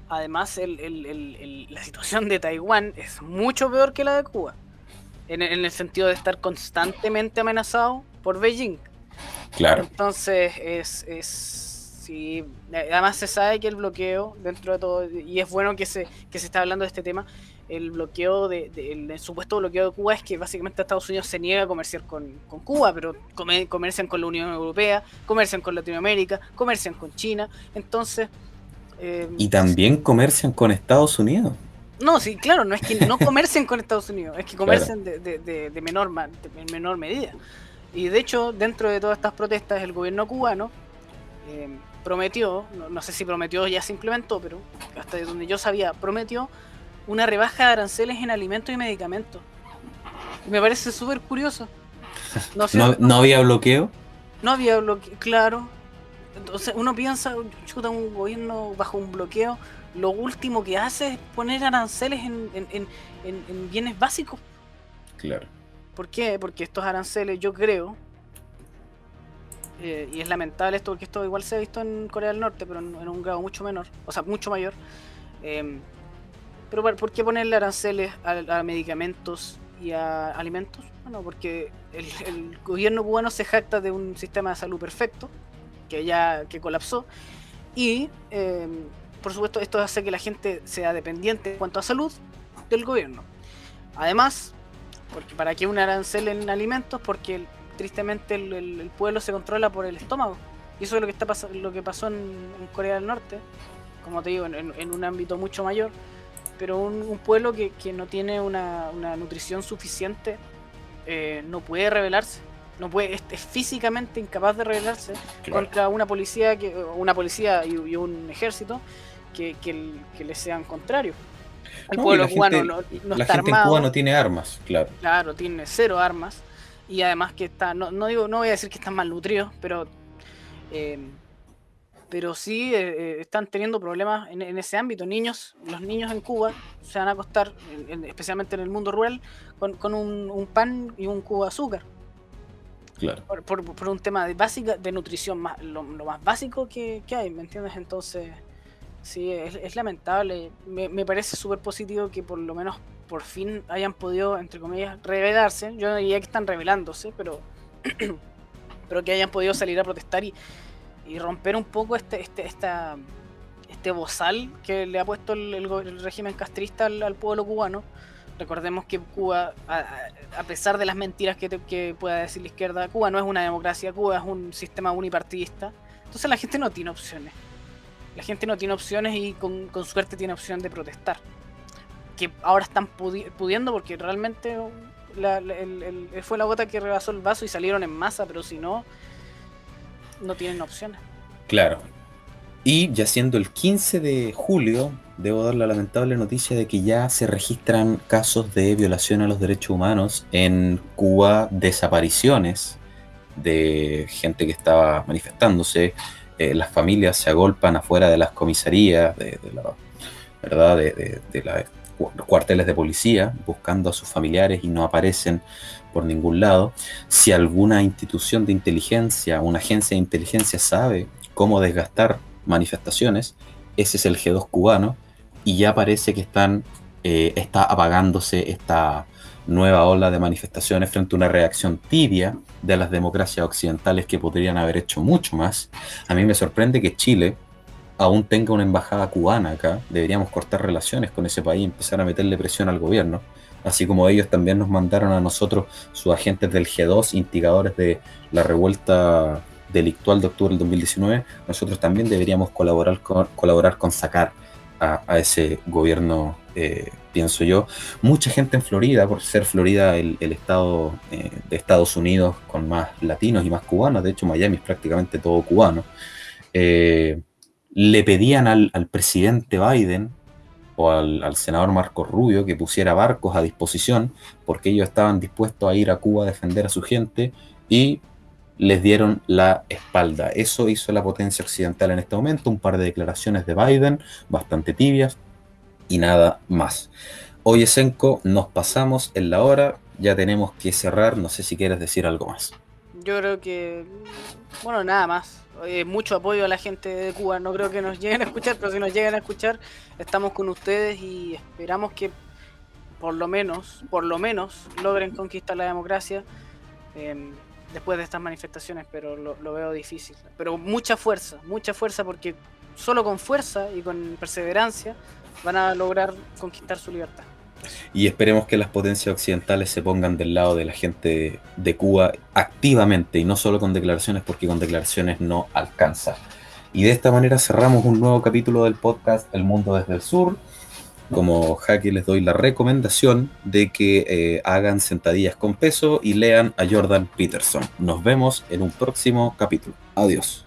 además la situación de Taiwán es mucho peor que la de Cuba, en el sentido de estar constantemente amenazado por Beijing. Claro. Entonces sí, además se sabe que el bloqueo, dentro de todo, y es bueno que se está hablando de este tema, el bloqueo el supuesto bloqueo de Cuba es que básicamente Estados Unidos se niega a comerciar con Cuba, pero comercian con la Unión Europea, comercian con Latinoamérica, comercian con China. Entonces, eh, Y también comercian con Estados Unidos. no, sí, claro, no es que no comercien con Estados Unidos, es que Claro. comercian de menor medida. Y de hecho, dentro de todas estas protestas, el gobierno cubano prometió, no sé si prometió ya se implementó, pero hasta donde yo sabía, prometió una rebaja de aranceles en alimentos y medicamentos. Y me parece súper curioso, ¿no es No, cierto? no había bloqueo. No había bloqueo, claro. Entonces uno piensa, chuta, un gobierno bajo un bloqueo, lo último que hace es poner aranceles en bienes básicos. Claro. ¿Por qué? Porque estos aranceles, yo creo, y es lamentable esto, porque esto igual se ha visto en Corea del Norte, pero en un grado mucho menor, o sea, mucho mayor. eh, pero ¿por qué ponerle aranceles a medicamentos y a alimentos? Bueno, porque el gobierno cubano se jacta de un sistema de salud perfecto, que colapsó, y por supuesto esto hace que la gente sea dependiente en cuanto a salud del gobierno. Además, porque ¿para qué un arancel en alimentos? Porque tristemente el pueblo se controla por el estómago. Y eso es lo que pasó en Corea del Norte, como te digo, en un ámbito mucho mayor, pero un pueblo que no tiene una nutrición suficiente no puede rebelarse. No puede, es físicamente incapaz de rebelarse Claro. contra una policía y un ejército que le sean contrarios. El No, y pueblo cubano no la está gente en Cuba armado, no tiene armas, claro. claro, tiene cero armas, y además que está, no voy a decir que están malnutridos, eh, pero sí están teniendo problemas en ese ámbito. Los niños en Cuba se van a acostar, especialmente en el mundo rural, con un pan y un cubo de azúcar, Claro. por un tema de nutrición, lo más básico que hay, ¿me entiendes? Entonces, sí, es lamentable. Me parece súper positivo que por lo menos por fin hayan podido, entre comillas, rebelarse. Yo no diría que están rebelándose, pero que hayan podido salir a protestar y romper un poco este bozal que le ha puesto el régimen castrista al pueblo cubano, Recordemos que Cuba, a pesar de las mentiras que pueda decir la izquierda, Cuba no es una democracia, Cuba es un sistema unipartidista. Entonces la gente no tiene opciones. La gente no tiene opciones y con suerte tiene opción de protestar. Que ahora están pudiendo porque realmente fue la gota que rebasó el vaso y salieron en masa, pero si no, no tienen opciones. Claro. Y ya siendo el 15 de julio, debo dar la lamentable noticia de que ya se registran casos de violación a los derechos humanos en Cuba, desapariciones de gente que estaba manifestándose. Las familias se agolpan afuera de las comisarías, ¿verdad? De los cuarteles de policía, buscando a sus familiares y no aparecen por ningún lado. Si alguna institución de inteligencia, una agencia de inteligencia sabe cómo desgastar manifestaciones, ese es el G2 cubano, y ya parece que está apagándose esta nueva ola de manifestaciones frente a una reacción tibia de las democracias occidentales que podrían haber hecho mucho más. A mí me sorprende que Chile aún tenga una embajada cubana acá. Deberíamos cortar relaciones con ese país y empezar a meterle presión al gobierno, así como ellos también nos mandaron a nosotros sus agentes del G2, instigadores de la revuelta delictual de octubre del 2019. Nosotros también deberíamos colaborar con sacar a ese gobierno, pienso yo. Mucha gente en Florida, por ser Florida el estado de Estados Unidos con más latinos y más cubanos, de hecho Miami es prácticamente todo cubano, le pedían al presidente Biden o al senador Marco Rubio que pusiera barcos a disposición porque ellos estaban dispuestos a ir a Cuba a defender a su gente, y les dieron la espalda. Eso hizo la potencia occidental en este momento, un par de declaraciones de Biden bastante tibias y nada más. Oye, Senko, nos pasamos en la hora, ya tenemos que cerrar, no sé si quieres decir algo más. Yo creo que, bueno, nada más. Mucho apoyo a la gente de Cuba. No creo que nos lleguen a escuchar, pero si nos llegan a escuchar, estamos con ustedes y esperamos que por lo menos logren conquistar la democracia después de estas manifestaciones, pero lo veo difícil. Pero mucha fuerza, porque solo con fuerza y con perseverancia van a lograr conquistar su libertad. Y esperemos que las potencias occidentales se pongan del lado de la gente de Cuba activamente y no solo con declaraciones, porque con declaraciones no alcanza. Y de esta manera cerramos un nuevo capítulo del podcast El Mundo desde el Sur. Como jaque les doy la recomendación de que hagan sentadillas con peso y lean a Jordan Peterson. Nos vemos en un próximo capítulo. Adiós.